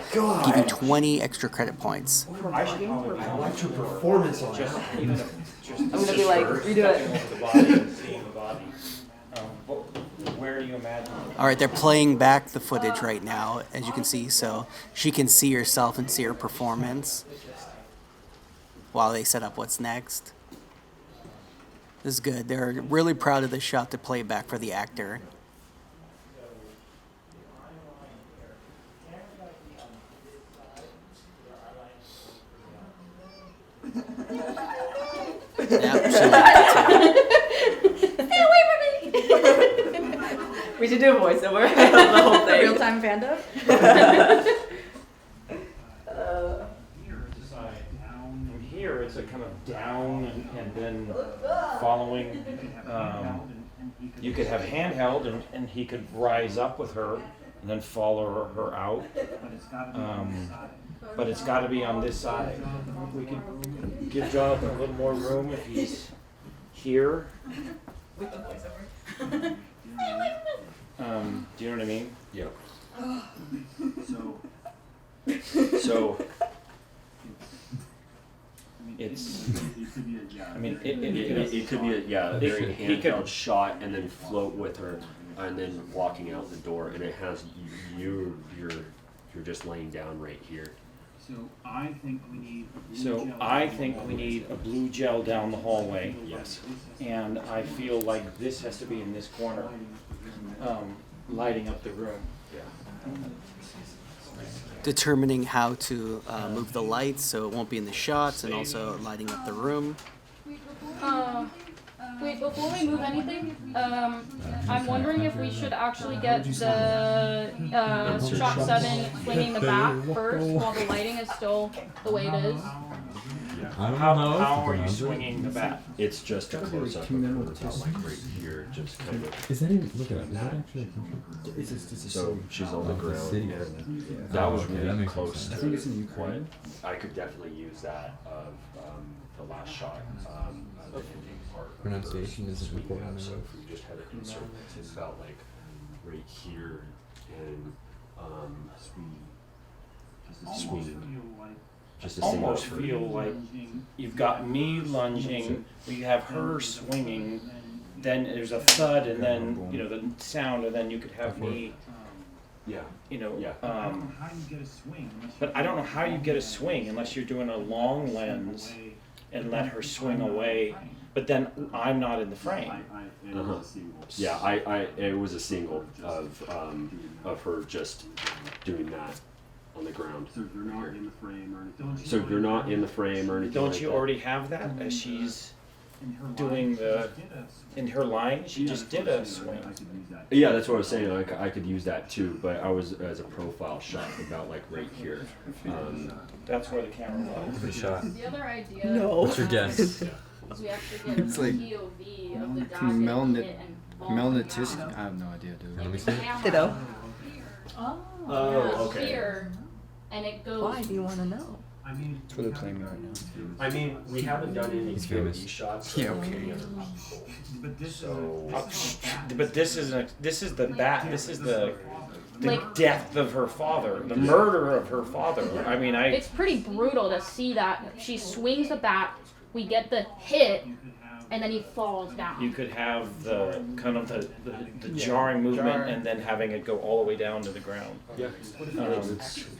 give you 20 extra credit points. I should probably I want your performance on that. I'm gonna be like, redo it. Seeing the body. Where do you imagine? All right, they're playing back the footage right now, as you can see, so she can see herself and see her performance while they set up what's next. This is good. They're really proud of this shot to play back for the actor. Yep, she liked it too. Stay away from me! We should do a voiceover. The whole thing. Real-time Panda? From here, it's a kind of down and then following. You could have handheld and he could rise up with her and then follow her out. But it's got to be on this side. We could give Jonathan a little more room if he's here. With the voiceover. Do you know what I mean? Yep. So it's. I mean, It could be a very he could- handheld shot and then float with her and then walking out the door, and it has you're just laying down right here. So I think we need. we need a blue gel down the hallway. Yes. And I feel like this has to be in this corner, lighting up the room. Yeah. Determining how to move the lights so it won't be in the shots, and also lighting up the room. Wait, before we move anything, I'm wondering if we should actually get the shot 7 swinging the bat first while the lighting is still the way it is. I don't How know. are you swinging the bat? It's just a close up of her about like right here, just kind of. Is that even, look at that, is that actually a country? So she's on the ground, city. and that was okay, really that makes close. sense. To I think it's in Ukraine. I could definitely use that of the last shot. The ending part. Pronunciation isn't Swinging important up, so enough. if we just had an insert about like right here and swinging. Just a single Almost feel like you've got me lunging, we have her swinging, then there's a thud, and then the sound, and then you could have me. Yeah. Yeah. How do you get a swing? But I don't know how you get a swing unless you're doing a long lens and let her swing away. But then I'm not in the frame. Uh-huh. Yeah, it was a single of her just doing that on the ground. So you're not in the frame or anything. So you're not in the frame or anything. Don't like you that? already have that as she's doing in her line? She just did a swing. Yeah, that's what I was saying. I could use that too, but I was as a profile shot about like right here. That's where the camera was. Good shot. The other idea What's your guess? is we actually get a It's like POV of the dad Melnit- getting hit and falling Melnitisk. down. I have no idea, dude. Let me see it. Ditto. Oh, okay. Here, and it goes. Why do you want to know? I mean, That's where they're playing me right now. I mean, we haven't done any He's POV famous. shots. Yeah, of okay. any other people. but this So But this is the bat. This is the Like- death of her father, the murder of her father. I mean, It's pretty brutal to see that she swings the bat. We get the hit, and then he falls down. you could have the kind of the jarring movement and then having it go all the way down to the ground. Yeah.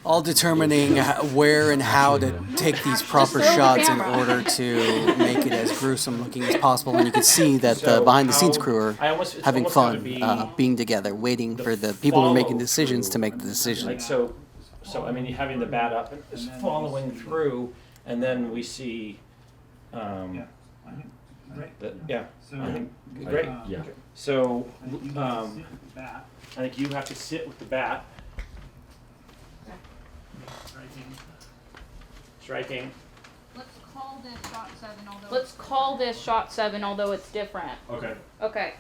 All determining where and how to take these proper throw the shots in camera. order to make it as gruesome looking as possible. And you can see that the So behind the scenes how- crew I are almost- it's having almost gotta fun be being together, waiting for the people who are making decisions to make the Like decisions. so So I mean, having the bat up and just following through, and then we see. Yeah. I think great. Yeah. So I think you have to sit with the bat. Striking. Let's call this shot 7, although it's different. Okay. Okay.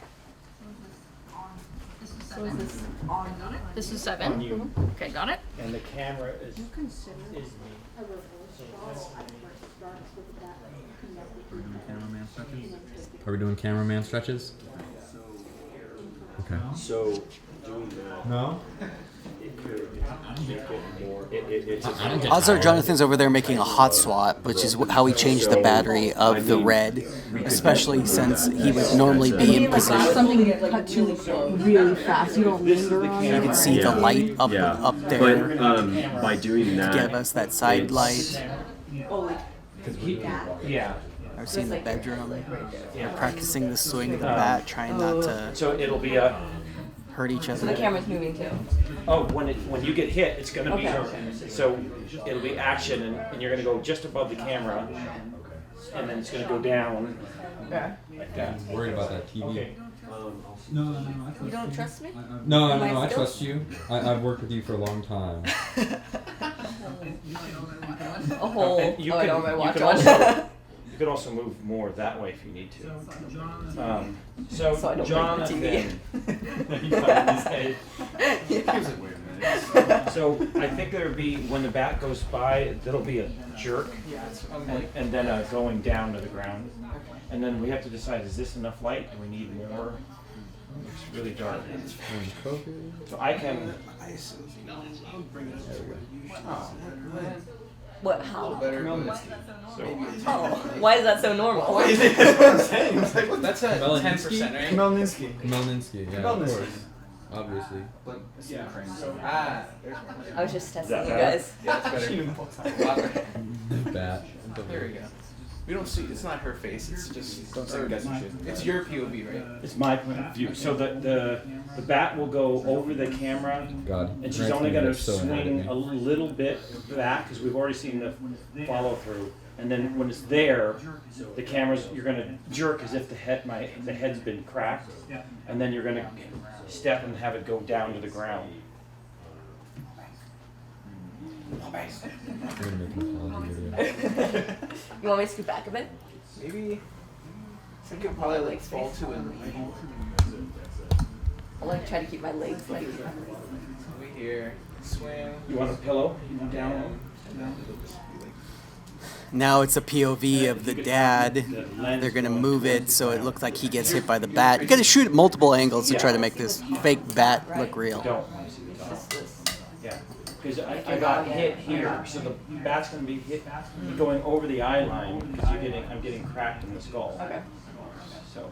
So is this on? This is 7. On you. Okay, got it. And the camera is me. Cameraman stretches? Are we doing cameraman stretches? Okay. So doing that. No? It could make it more. It's I don't get Odds are tired. Jonathan's over there making a hot swap, which is how he changed the battery of the red, especially since he would normally be in position. Something to cut really close. Really fast. You don't linger on You it. can see the light up there. But by doing that, Give us that side light. Oh, like Yeah. I've seen the bedroom. Yeah. They're practicing the swing of the bat, trying not to So it'll be a. hurt each so the other. camera's moving too. Oh, when you get hit, it's gonna be. Okay. So it'll be action, and you're gonna go just above the camera, and then it's gonna go down Okay. like that. I'm worried about that TV. Okay. No, I You don't trust me? No, Am no, I no, I still? trust you. I've worked with you for a long time. A whole. And you I could- know my you watch could on. also- You could also move more that way if you need to. So So I don't break the Jonathan. So I think there'll be, when the bat goes by, there'll be a jerk, and then a going down to the ground. And then we have to decide, is this enough light? Do we need more? It's really dark. So I can. What? How? So Oh, why is that so normal? That's what I'm saying. It's like, what? That's at Melninsky? 10%, right? Melninsky. Melninsky, yeah, of course. Obviously. Yeah. There's one. I was just testing that you better? guys. Yeah, that's better. Bat. There we go. We don't see. It's not her face. It's just. Don't second guess your shit. It's your POV, right? it's my point of view. So the bat will go over the camera. God. And she's Grant's only gonna going to get so mad at swing me. a little bit back because we've already seen the follow through. And then when it's there, the camera's you're going to jerk as if the head's been cracked, and then you're going to step and have it go down to the ground. I'm gonna make an apology video. You want me to scoot back a bit? Maybe. I could probably like fall to it. I'll like try to keep my legs like. Over here. Swing. You want a pillow? You want down? Now it's a POV of the dad. They're gonna move it so it looks like he gets hit by the bat. You gotta shoot at multiple angles to try to make this fake bat look real. Don't. Yeah. Because I got hit here, so the bat's going to be hit going over the eye line because I'm getting cracked in the skull. Okay. So,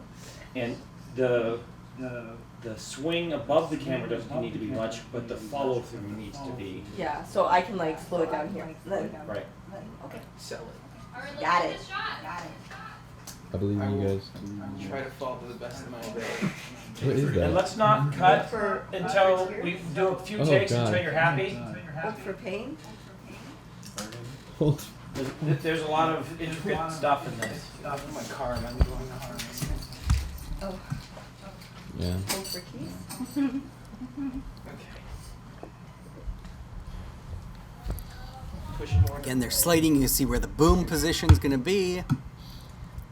and the swing above the camera doesn't need to be much, but the follow through needs to be Yeah. So I can like slow it down here. Then. right. Okay. Sell it. Got it. I believe in you guys. Try to fall to the best of my ability. What is And that? let's not cut until we do a few Oh, takes God. until you're happy. Hold for pain. There's a lot of intricate stuff in this. Off in my car and I'm going hard. Oh. Yeah. Hold for keys. Okay. Push it more. Again, they're slating. You see where the boom position's gonna be.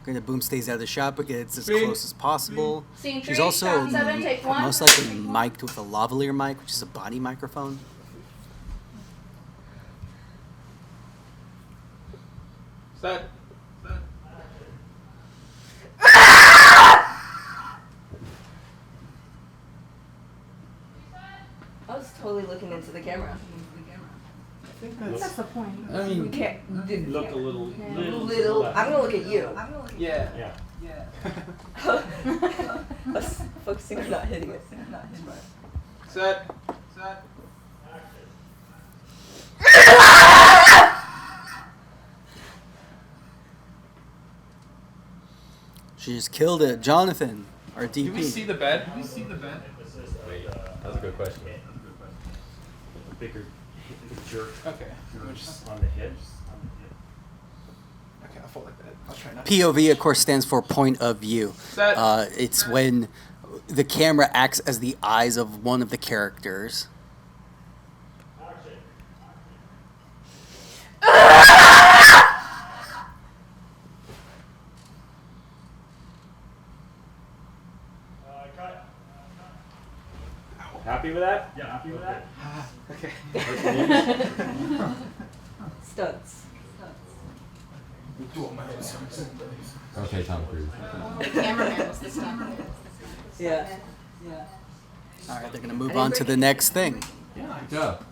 The boom stays out of the shot, but gets as close as possible. Scene She's 3, also shot 7, take 1. most likely mic'd with a lavalier mic, which is a body microphone. Set. I was totally looking into the camera. I think that's the point. I You mean, can't. Look a little to the Little. left. I'm gonna look at you. yeah. Yeah. I was focusing on not hitting it. Set. Set. She just killed it. Jonathan, our Do we see DP. the bed? Do we see the bed? that's a good question. Bigger jerk Okay. Just, on the hip. okay, I'll fold like that. I'll try not. POV, of course, stands for point of view. That- It's when the camera acts as the eyes of one of the characters. Happy with that? Yeah, happy with that. Okay. Stunts. Do all my own songs. Okay, Tom Cruise. The cameraman was the stunt. Yeah. All right, they're gonna move on to the next thing. Good job.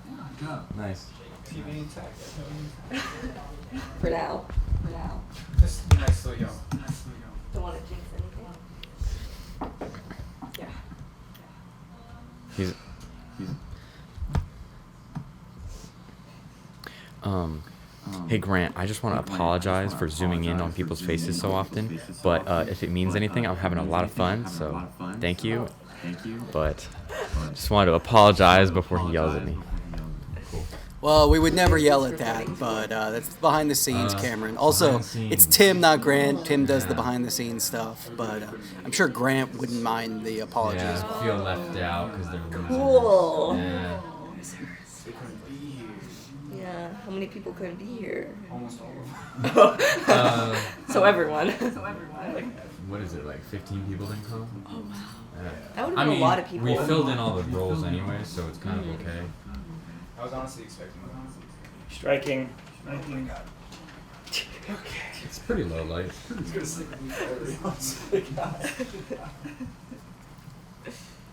Nice. TV intact. For now. Just be nice, slow young. Don't want to jinx anything. Yeah. He's. Hey Grant, I just want to apologize for zooming in on people's faces so often, but if it means anything, I'm having a lot of fun, so thank you. But just wanted to apologize before he yells at me. Well, we would never yell at that, but that's behind the scenes, Cameron. Also, it's Tim, not Grant. Tim does the behind the scenes stuff, but I'm sure Grant wouldn't mind the apology as Yeah, well. I feel left out because they're losers. Cool. Yeah. Yeah. How many people couldn't be here? Almost all of them. So everyone. What is it, like 15 people didn't come? Oh wow. Yeah. That would've I been a mean, lot of people. we filled in all the roles anyway, so it's kind of okay. I was honestly expecting that. Striking. Okay. It's pretty low light. It's gonna stick with me forever.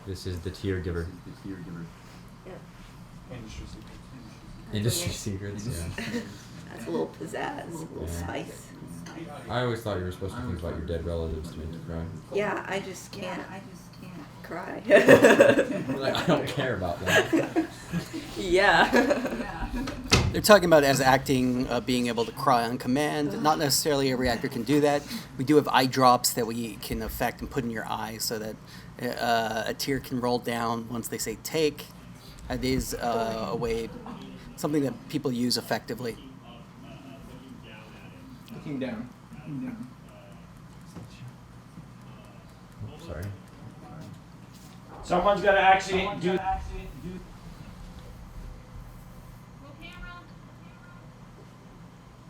This is the tear giver. Yeah. Industry secret. Industry secrets, yeah. That's a little pizzazz, a little Yeah. spice. I always thought you were supposed to think about your dead relatives to make you cry. Yeah, I just can't cry. Like, I don't care about that. Yeah. They're talking about as acting, being able to cry on command. Not necessarily every actor can do that. We do have eye drops that we can affect and put in your eye so that a tear can roll down once they say take. That is a way, something that people use effectively. Looking down. Oops, sorry. Someone's got to actually do.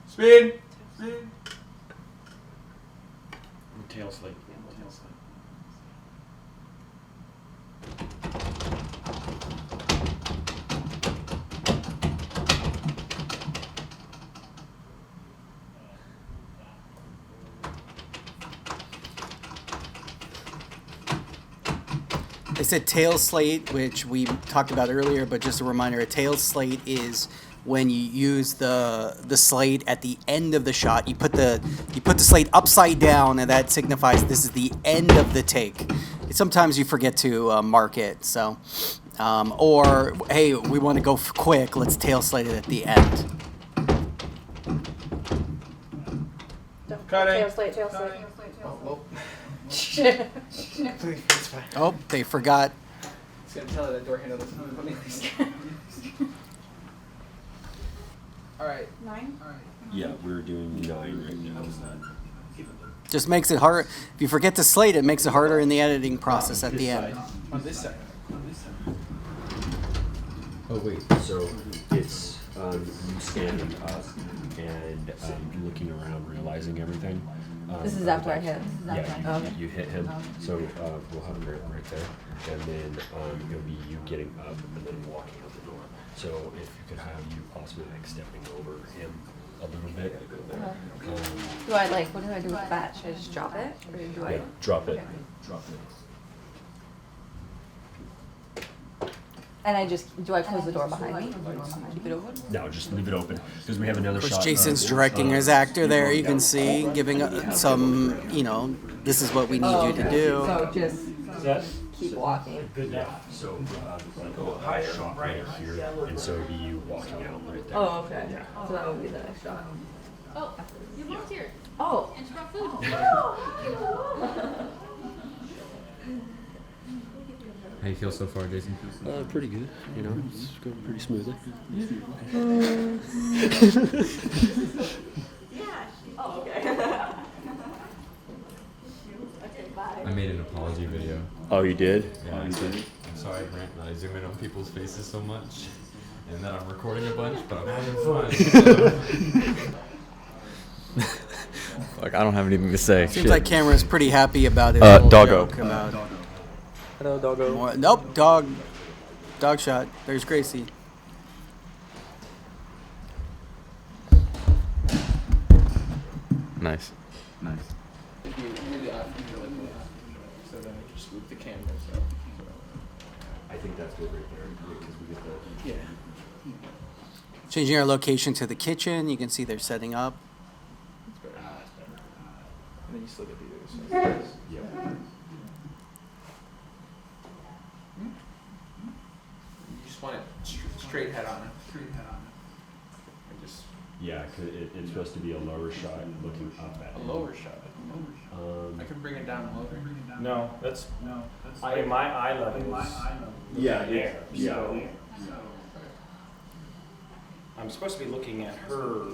Speed. Tail slate. They said tail slate, which we talked about earlier, but just a reminder, a tail slate is when you use the slate at the end of the shot. You put the slate upside down, and that signifies this is the end of the take. Sometimes you forget to mark it, so or hey, we want to go quick. Let's tail slate it at the end. Cutting. Tail slate. Oh, well. Shit. It's fine. Oh, they forgot. It's gonna tell her that door handle doesn't move. Let me at least. Alright. 9? Yeah, we're doing 9 right now. Just makes it hard. If you forget to slate it, makes it harder in the editing process at the end. On this side. Oh, wait. So it's you standing up and looking around, realizing everything. This is after I hit. Yeah, you hit him. So we'll have him right there, and then it'll be you getting up and then walking out the door. So if you could have you possibly like stepping over him a little bit. Do I what do I do with the bat? Should I just drop it? Or do I? Yeah, drop it. Drop it. And do I close the door behind me? Keep it open? No, just leave it open because we have another Of course, shot. Jason's directing his actor there. You can see, giving some, this is what we need you to do. So just keep walking. Good enough. So go higher, shot right here, and so it'll be you walking out right there. Oh, okay. So that would be the next shot. Oh, you volunteered. Oh. And she brought food. How you feel so far, Jason? Pretty good. You know, it's going pretty smoothly. Yeah. Oh, okay. Okay, bye. I made an apology video. Oh, you did? Yeah, I said, I'm sorry, Grant, that I zoom in on people's faces so much, and that I'm recording a bunch, but I'm having fun. Like, I don't have anything to say. Seems like Cameron's pretty happy about it. Doggo. Hello, doggo. Nope, dog shot. There's Gracie. Nice. If you really off, you really close. So then you just move the cameras up. I think that's good right there because we get the. Yeah. Changing our location to the kitchen. You can see they're setting up. It's better. And then you just look at the other side. Yeah. You just want it straight head on. And just Yeah, because it's supposed to be a lower shot looking up at a him. lower shot. I can bring it down lower. No, that's in my eye level. Yeah, There. yeah. So I'm supposed to be looking at her,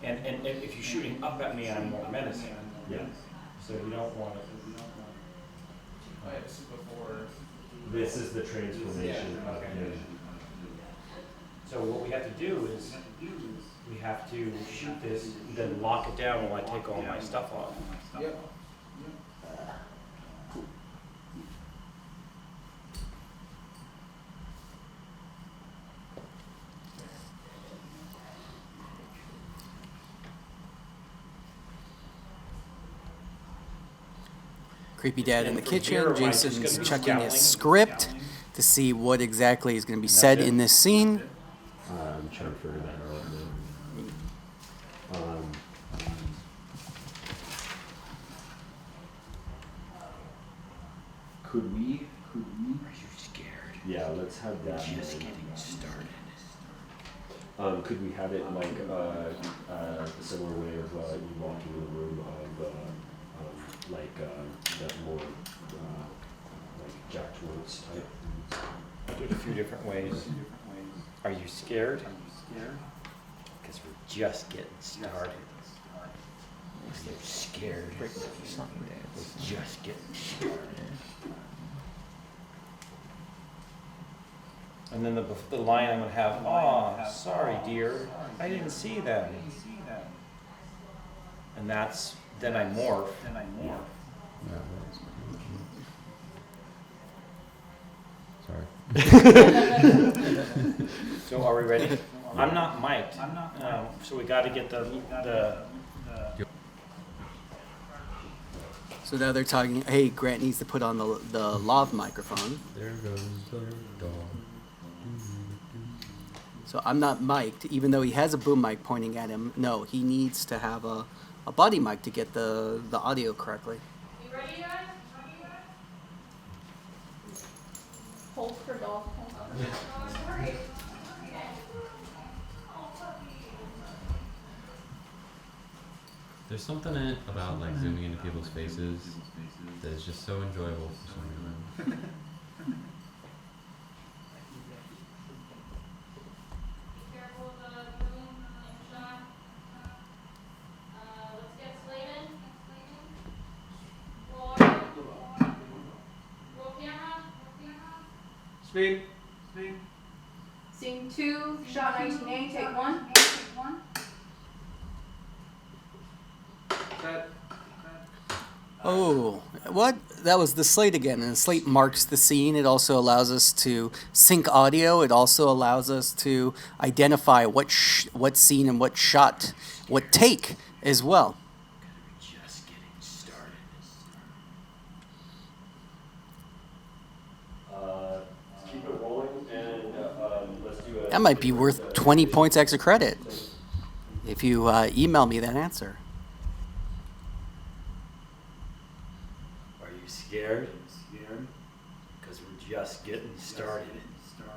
and if you're shooting up at me, I'm more menacing. Yeah. So you don't want it. It's before. This is the transformation Yeah, of okay. him. So what we have to do is we have to shoot this, then lock it down while I take all my stuff off. Yep. Creepy dad in the And from here, kitchen. am I just Jason's gonna be checking his scowling? script to see what exactly is going to be that's said it? in this scene. I'm trying to figure that out. Could we? Are you scared? Yeah, let's have that. Just getting started. Could we have it like a similar way of you walking in the room of that more like Jack Schwartz type? I'll do it a few different ways. Are you scared? Because we're just getting started. You're scared. We're just getting started. And then the line I'm going to have, oh, sorry, dear, I didn't see them. And that's, then I morph. Sorry. So are we ready? I'm not mic'd. So we got to get the. So now they're talking. Hey, Grant needs to put on the lav microphone. There goes the dog. So I'm not mic'd, even though he has a boom mic pointing at him. No, he needs to have a body mic to get the audio correctly. You ready, guys? Hold for golf. There's something about like zooming into people's faces that is just so enjoyable for some reason. Careful of the boom and shot. Let's get Sladen. Roll audio. Roll camera. Speed. Scene 2, shot 19A, take 1. Set. Oh, what? That was the slate again, and the slate marks the scene. It also allows us to sync audio. It also allows us to identify what scene and what shot, what take as well. Just getting started. Keep it rolling, and let's do a. That might be worth 20 points extra credit if you email me that answer. Are you scared? Because we're just getting started. Let's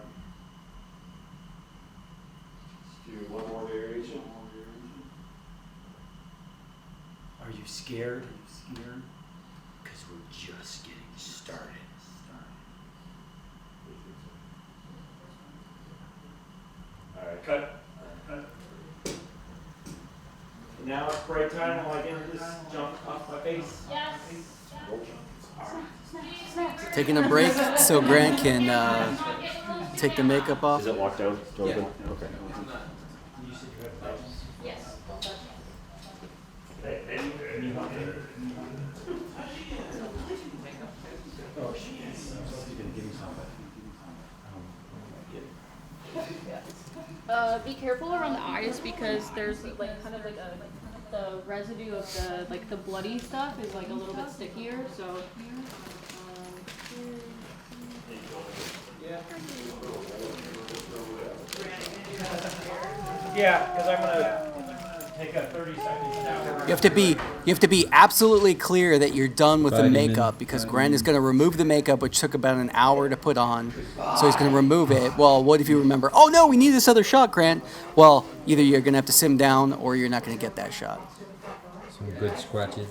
do one more variation. Are you scared? Because we're just getting started. Cut. Now it's break time while I get this junk off my face. Yes. Taking a break so Grant can take the makeup off. Is it locked down? Door open? Yeah. Okay. Yes. Oh, she's gonna give me something. Be careful around the eyes because there's like kind of like the residue of the bloody stuff is like a little bit stickier. So. Yeah, because I'm gonna take a 30-second shower. You have to be absolutely clear that you're done with the makeup because Grant is going to remove the makeup, which took about an hour to put on. So he's going to remove it. Well, what if you remember? Oh no, we need this other shot, Grant. Well, either you're going to have to sim down or you're not going to get that shot. Some good scratching.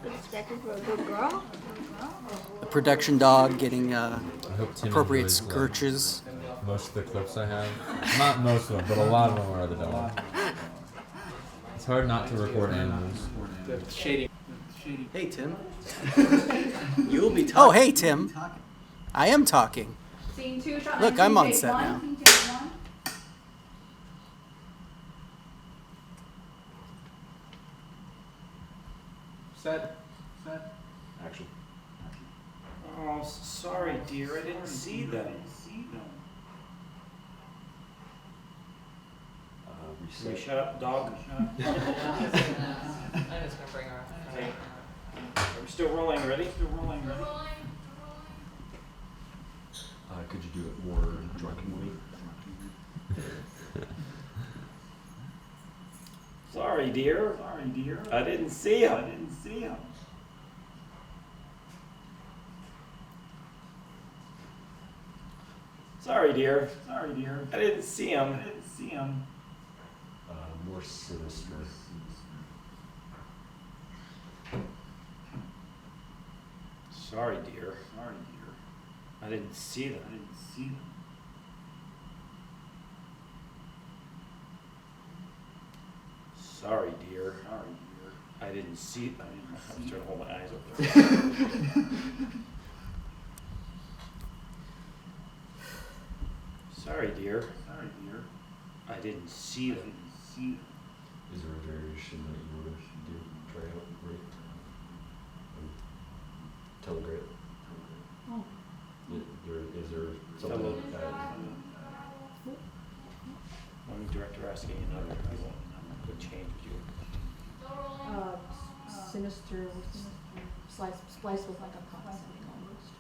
Expected for a good girl. The production dog getting I hope Tim appropriate enjoys, like, scratches. most of the clips I have. Not most of them, but a lot of them are the dog. It's hard not to record animals. The shading. Hey, Tim. You'll be talking. Oh, hey, Tim. I am talking. Scene 2, shot Look, 19, I'm on take set one. now. Take one. Set. Action. Oh, sorry, dear. I didn't see them. Can we shut up, dog? I'm just gonna bring her up. Okay. I'm still rolling. Ready? Could you do it more drunkenly? Sorry, dear. I didn't see him. Sorry, dear. I didn't see him. More sinister. Sorry, dear. I didn't see them. Sorry, dear. I didn't see them. I was trying to hold my eyes open. Sorry, dear. I didn't see them. Is there a variation that you want to do? Try out, Rick? Tell Grant. Is there something Hello. One director asking another. What change would you? Sinister, splice with like a cotton setting almost.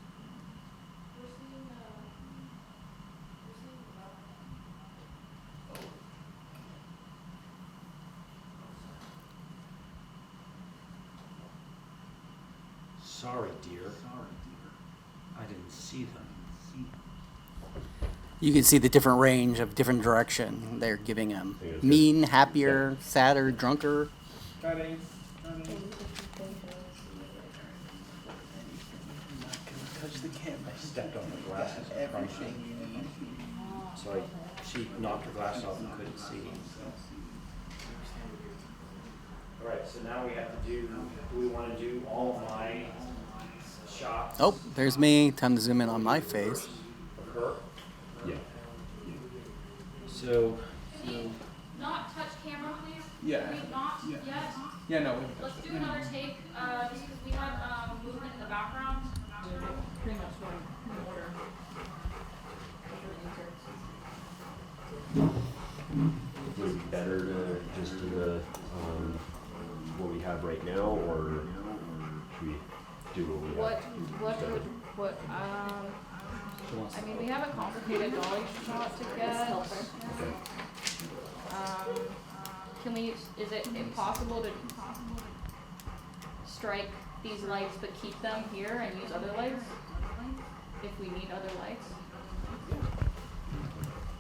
Sorry, dear. I didn't see them. You can see the different range of different direction they're giving him. Mean, happier, sadder, drunker. Cutting. Touch the camera. I stepped on the glasses. Everything you need. So she knocked her glasses off and couldn't see. All right, so now we have to do we want to do all of my shots? Oh, there's me. Time to zoom in on my face. Of her? Yeah. So, Not touch camera, please. Yeah. Can we not yet? Yeah, no. Let's do another take, just because we had movement in the background. Pretty much going in order. Would it be better to just do the what we have right now, or should we do what we have? I mean, we have a complicated dolly shot to get. Okay. Can we, is it impossible to strike these lights but keep them here and use other lights? If we need other lights?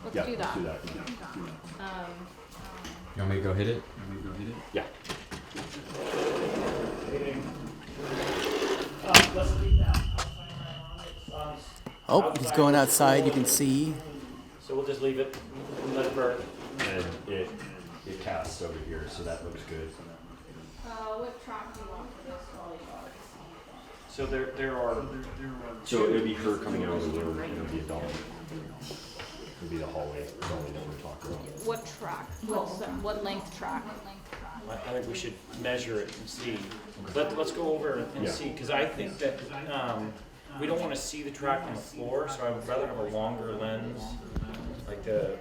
Let's Yeah, do that. let's do that. You want me to go hit it? Yeah. Oh, he's going outside. You can see. So we'll just leave it and let it burn. And it casts over here, so that looks good. What track do you want for this volleyball? So there are. So it would be her coming out of the room, and it would be a dolly. It would be the hallway that we're talking about. What track? What length track? I think we should measure it and see. Let's go over and see, because I think that we don't want to see the track on the floor, so I would rather have a longer lens, like the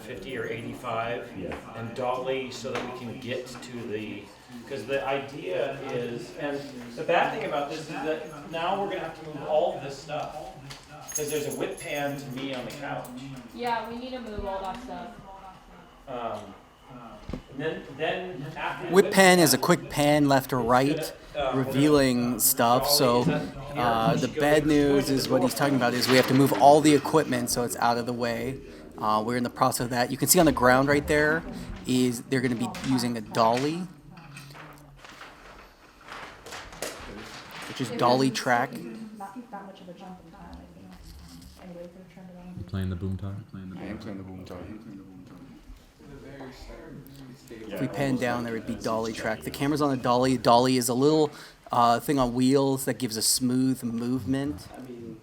50 or 85, and dolly so that we can get to the, because the idea is, and the bad thing about this is that now we're going to have to move all of this stuff, because there's a whip pan to me on the couch. Yeah, we need to move all that stuff. And then after the Whip pan is a quick pan left or right, revealing stuff. So the bad news is what he's talking about is we have to move all the equipment so it's out of the way. We're in the process of that. You can see on the ground right there is they're going to be using a dolly, which is dolly track. Not that much of a jump in time, I think. Anyway, if they're turned around. You playing the boom tie? I am playing the boom tie. If we pan down, there would be dolly track. The camera's on a dolly. Dolly is a little thing on wheels that gives a smooth movement. I mean,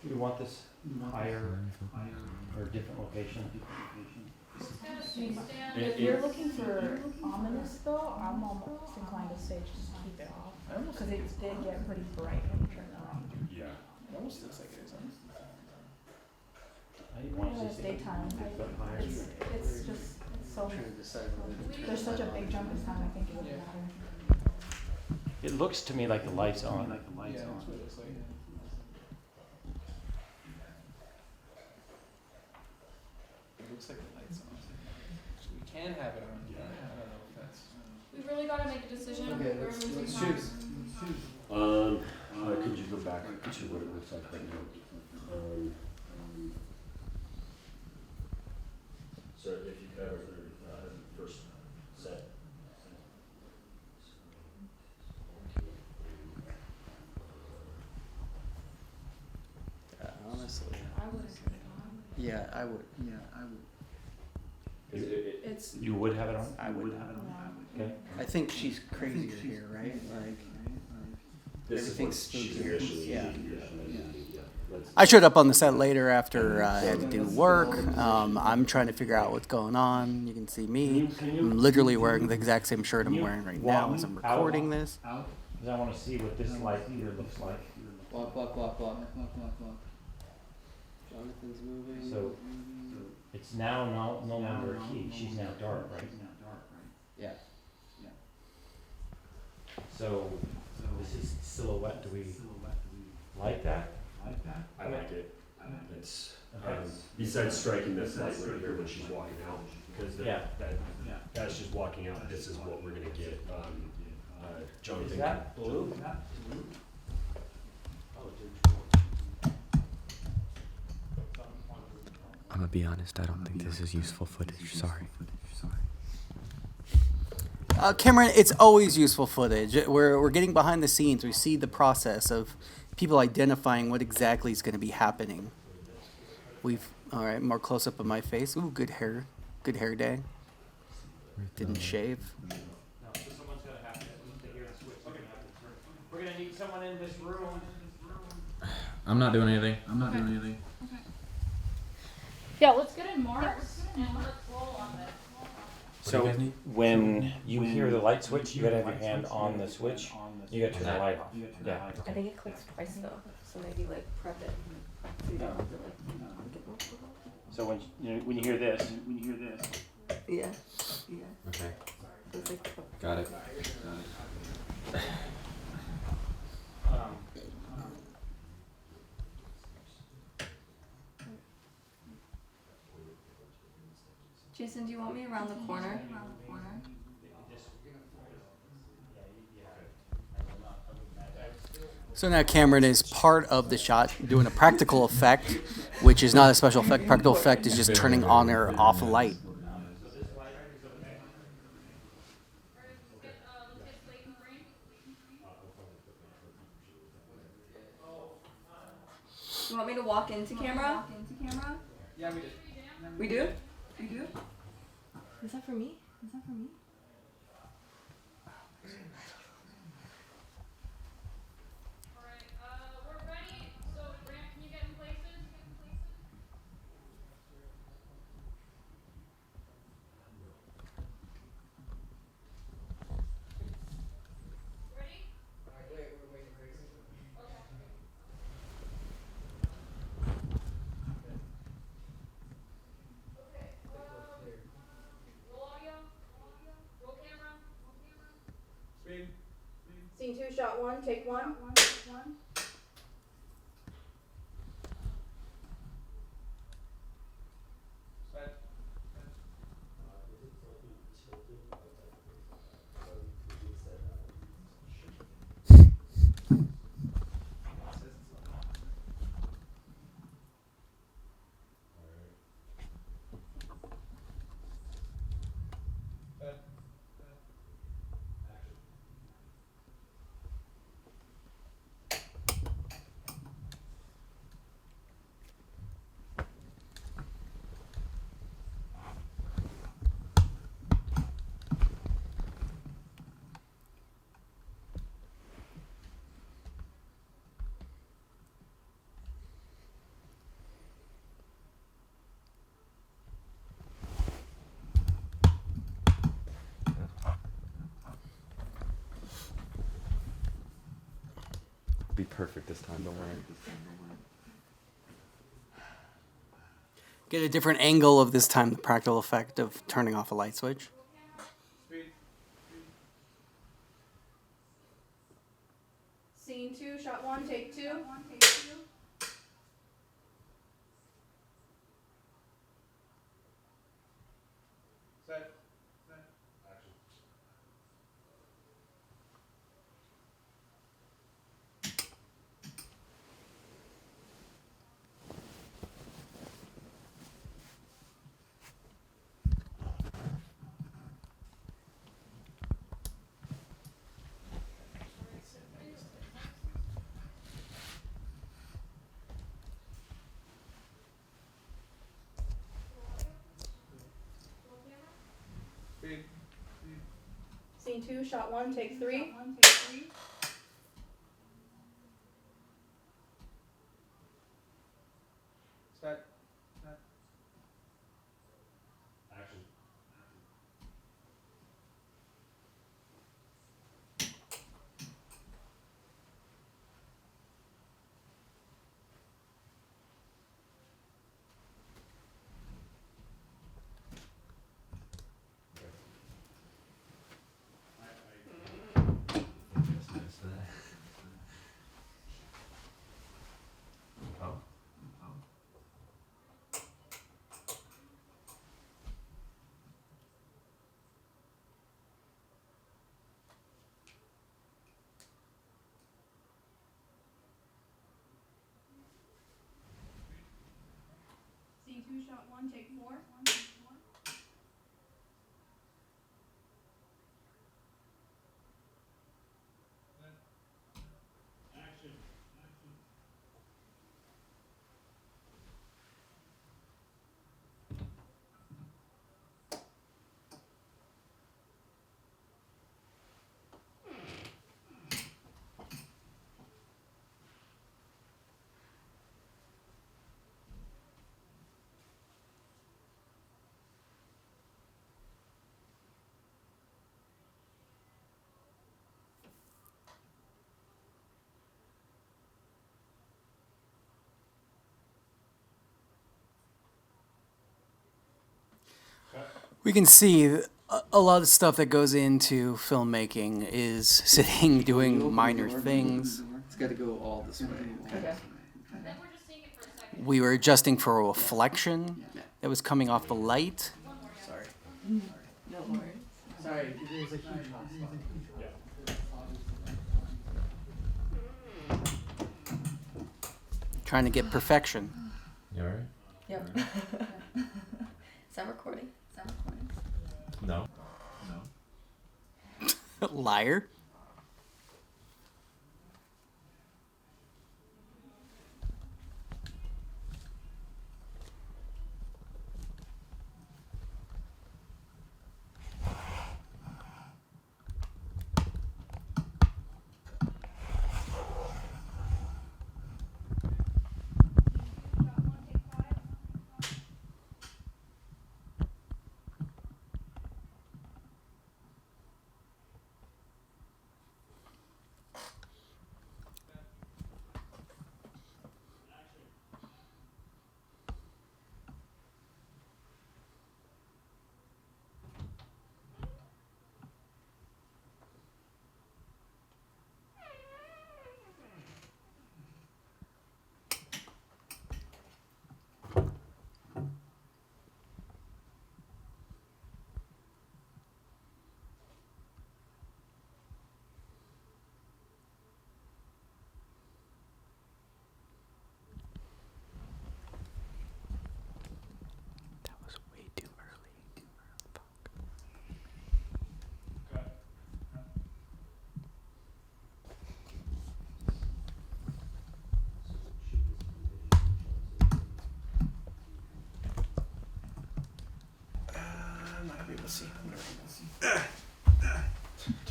do you want this higher or a different location? If you're looking for ominous though, I'm almost inclined to say just keep it off. Because it did get pretty bright when you turn it on. Yeah. It almost looks like it is. When it's daytime, it's just, it's so, there's such a big jump in time, I think it would matter. It looks to me like the light's on. Yeah, that's what it looks like. It looks like the light's on. We can have it on. Yeah. I don't know if that's. We really got to make a decision. Okay, We're let's losing choose. time. Could you go back to what it looks like right now? So if you could have the first set. Honestly. I would. Yeah, I would. It's, You would have it on? I would have it on. Okay. I think she's crazier here, right? Like everything's spookier. Yeah. I showed up on the set later after I had to do work. I'm trying to figure out what's going on. You can see me. I'm literally wearing the exact same shirt I'm wearing right now as I'm recording this. Because I want to see what this light here looks like. Block. Jonathan's moving. So it's now no longer a he. She's now dark, right? Yeah. So this is silhouette. Do we like that? I like it. It's besides striking this light right here when she's walking out, because that's just walking out. This is what we're gonna get. Jonathan. Is that blue? I'm gonna be honest, I don't think this is useful footage. Sorry. Cameron, it's always useful footage. We're getting behind the scenes. We see the process of people identifying what exactly is going to be happening. All right, more close up of my face. Ooh, good hair day. Didn't shave. No, so someone's gonna have to hear the switch. We're gonna need someone in this room. I'm not doing anything. Yeah, let's get in marks and let's roll on this. So when you hear the light switch, you gotta have your hand on the switch. You gotta turn the light off. Yeah. I think it clicks twice though, so maybe like prep it. So you don't have to like get multiple. So when you hear this, Yeah. Okay. So it's like Got it. Jason, do you want me around the corner? So now Cameron is part of the shot doing a practical effect, which is not a special effect. Practical effect is just turning on or off a light. You want me to walk into camera? Yeah, we did. We do? We do? Is that for me? Is that for me? Alright, we're ready. So, Grant, can you get in places? Ready? Alright, wait, we're waiting for Gracie. Okay. Okay, roll audio. Roll camera. Speed. Scene 2, shot 1, take 1. Set. Be perfect this time, don't worry. Get a different angle of this time, the practical effect of turning off a light switch. Speed. Scene 2, shot 1, take 2. Set. Action. Speed. Scene 2, shot 1, take 3. Set. Action. Scene 2, shot 1, take 4. Action. We can see a lot of stuff that goes into filmmaking is sitting doing minor things. It's got to go all this way. Okay. We were adjusting for a reflection that was coming off the light. Sorry. No worries. Sorry, there's a huge hot spot. Trying to get perfection. You alright? Yep. Is that recording? No. Liar.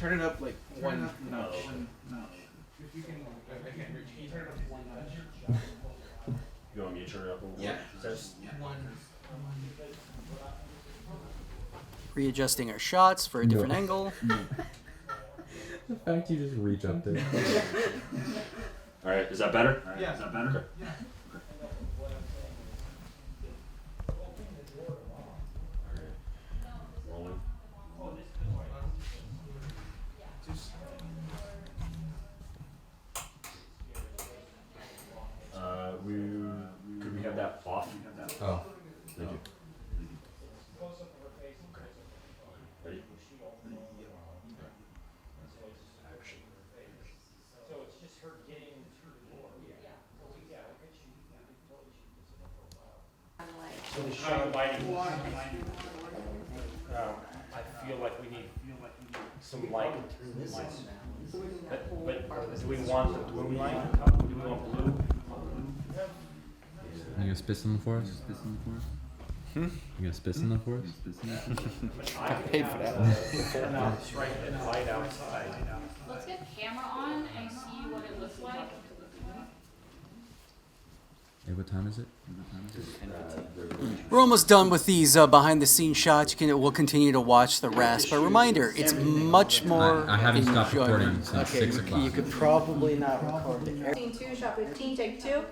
Turn it up like one notch. If you can, I can't reach. Can you turn it up one notch? You want me to turn it up a little? Yeah. Just One. Readjusting our shots for a different angle. The fact you just reach up there. All right. Is that better? Yeah. is that better? Yeah. Rolling. Just Could we have that off? Oh. Thank you. Ready? Action. So the shine lighting. I feel like we need some light. But do we want the moonlight? Do we want blue? You gonna spit something for us? You gonna spit something for us? I paid for that. Right, and light outside. Let's get the camera on and see what it looks like. Hey, what time is it? We're almost done with these behind the scenes shots. We'll continue to watch the rest. But reminder, it's much more I haven't stopped recording enjoyment. since 6 o'clock. You could probably not record it. Scene 2, shot 15, take 2.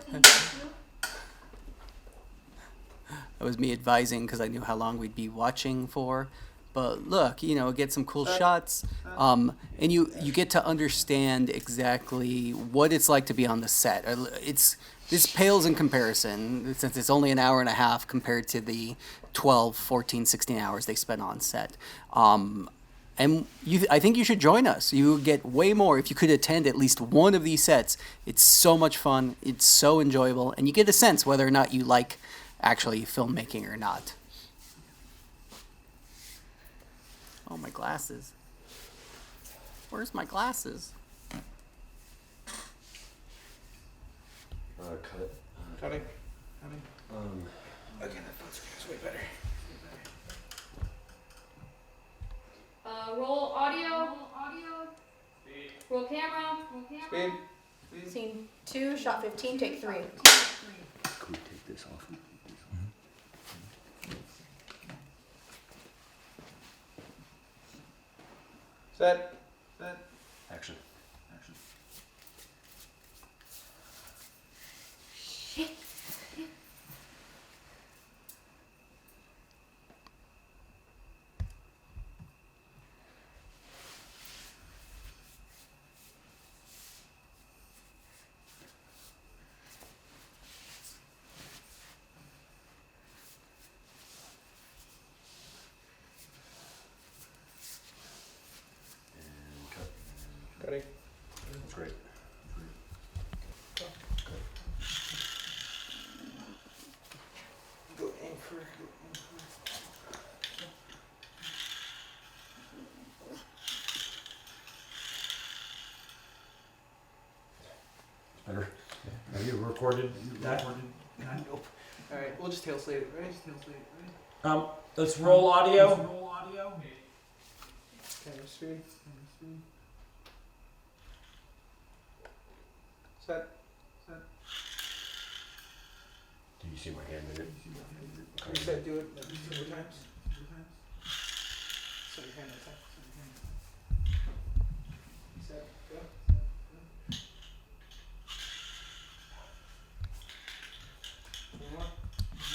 That was me advising because I knew how long we'd be watching for. But look, get some cool shots, and you get to understand exactly what it's like to be on the set. This pales in comparison, since it's only an hour and a half compared to the 12, 14, 16 hours they spent on set. And I think you should join us. You get way more if you could attend at least one of these sets. It's so much fun. It's so enjoyable. And you get a sense whether or not you like actually filmmaking or not. Oh, my glasses. Where's my glasses? Cut it. Cutting. Okay, that phone screen's way better. Roll audio. Roll camera. Speed. Scene 2, shot 15, take 3. Could we take this off? Set. Action. And cut. Cutting. That's great. Go anchor. Better. Have you recorded that? Nope. Alright, we'll just tail slate it, right? Let's roll audio. Camera speed. Set. Do you see my hand in it? Reset, do it like 2 more times. Set your hand on top.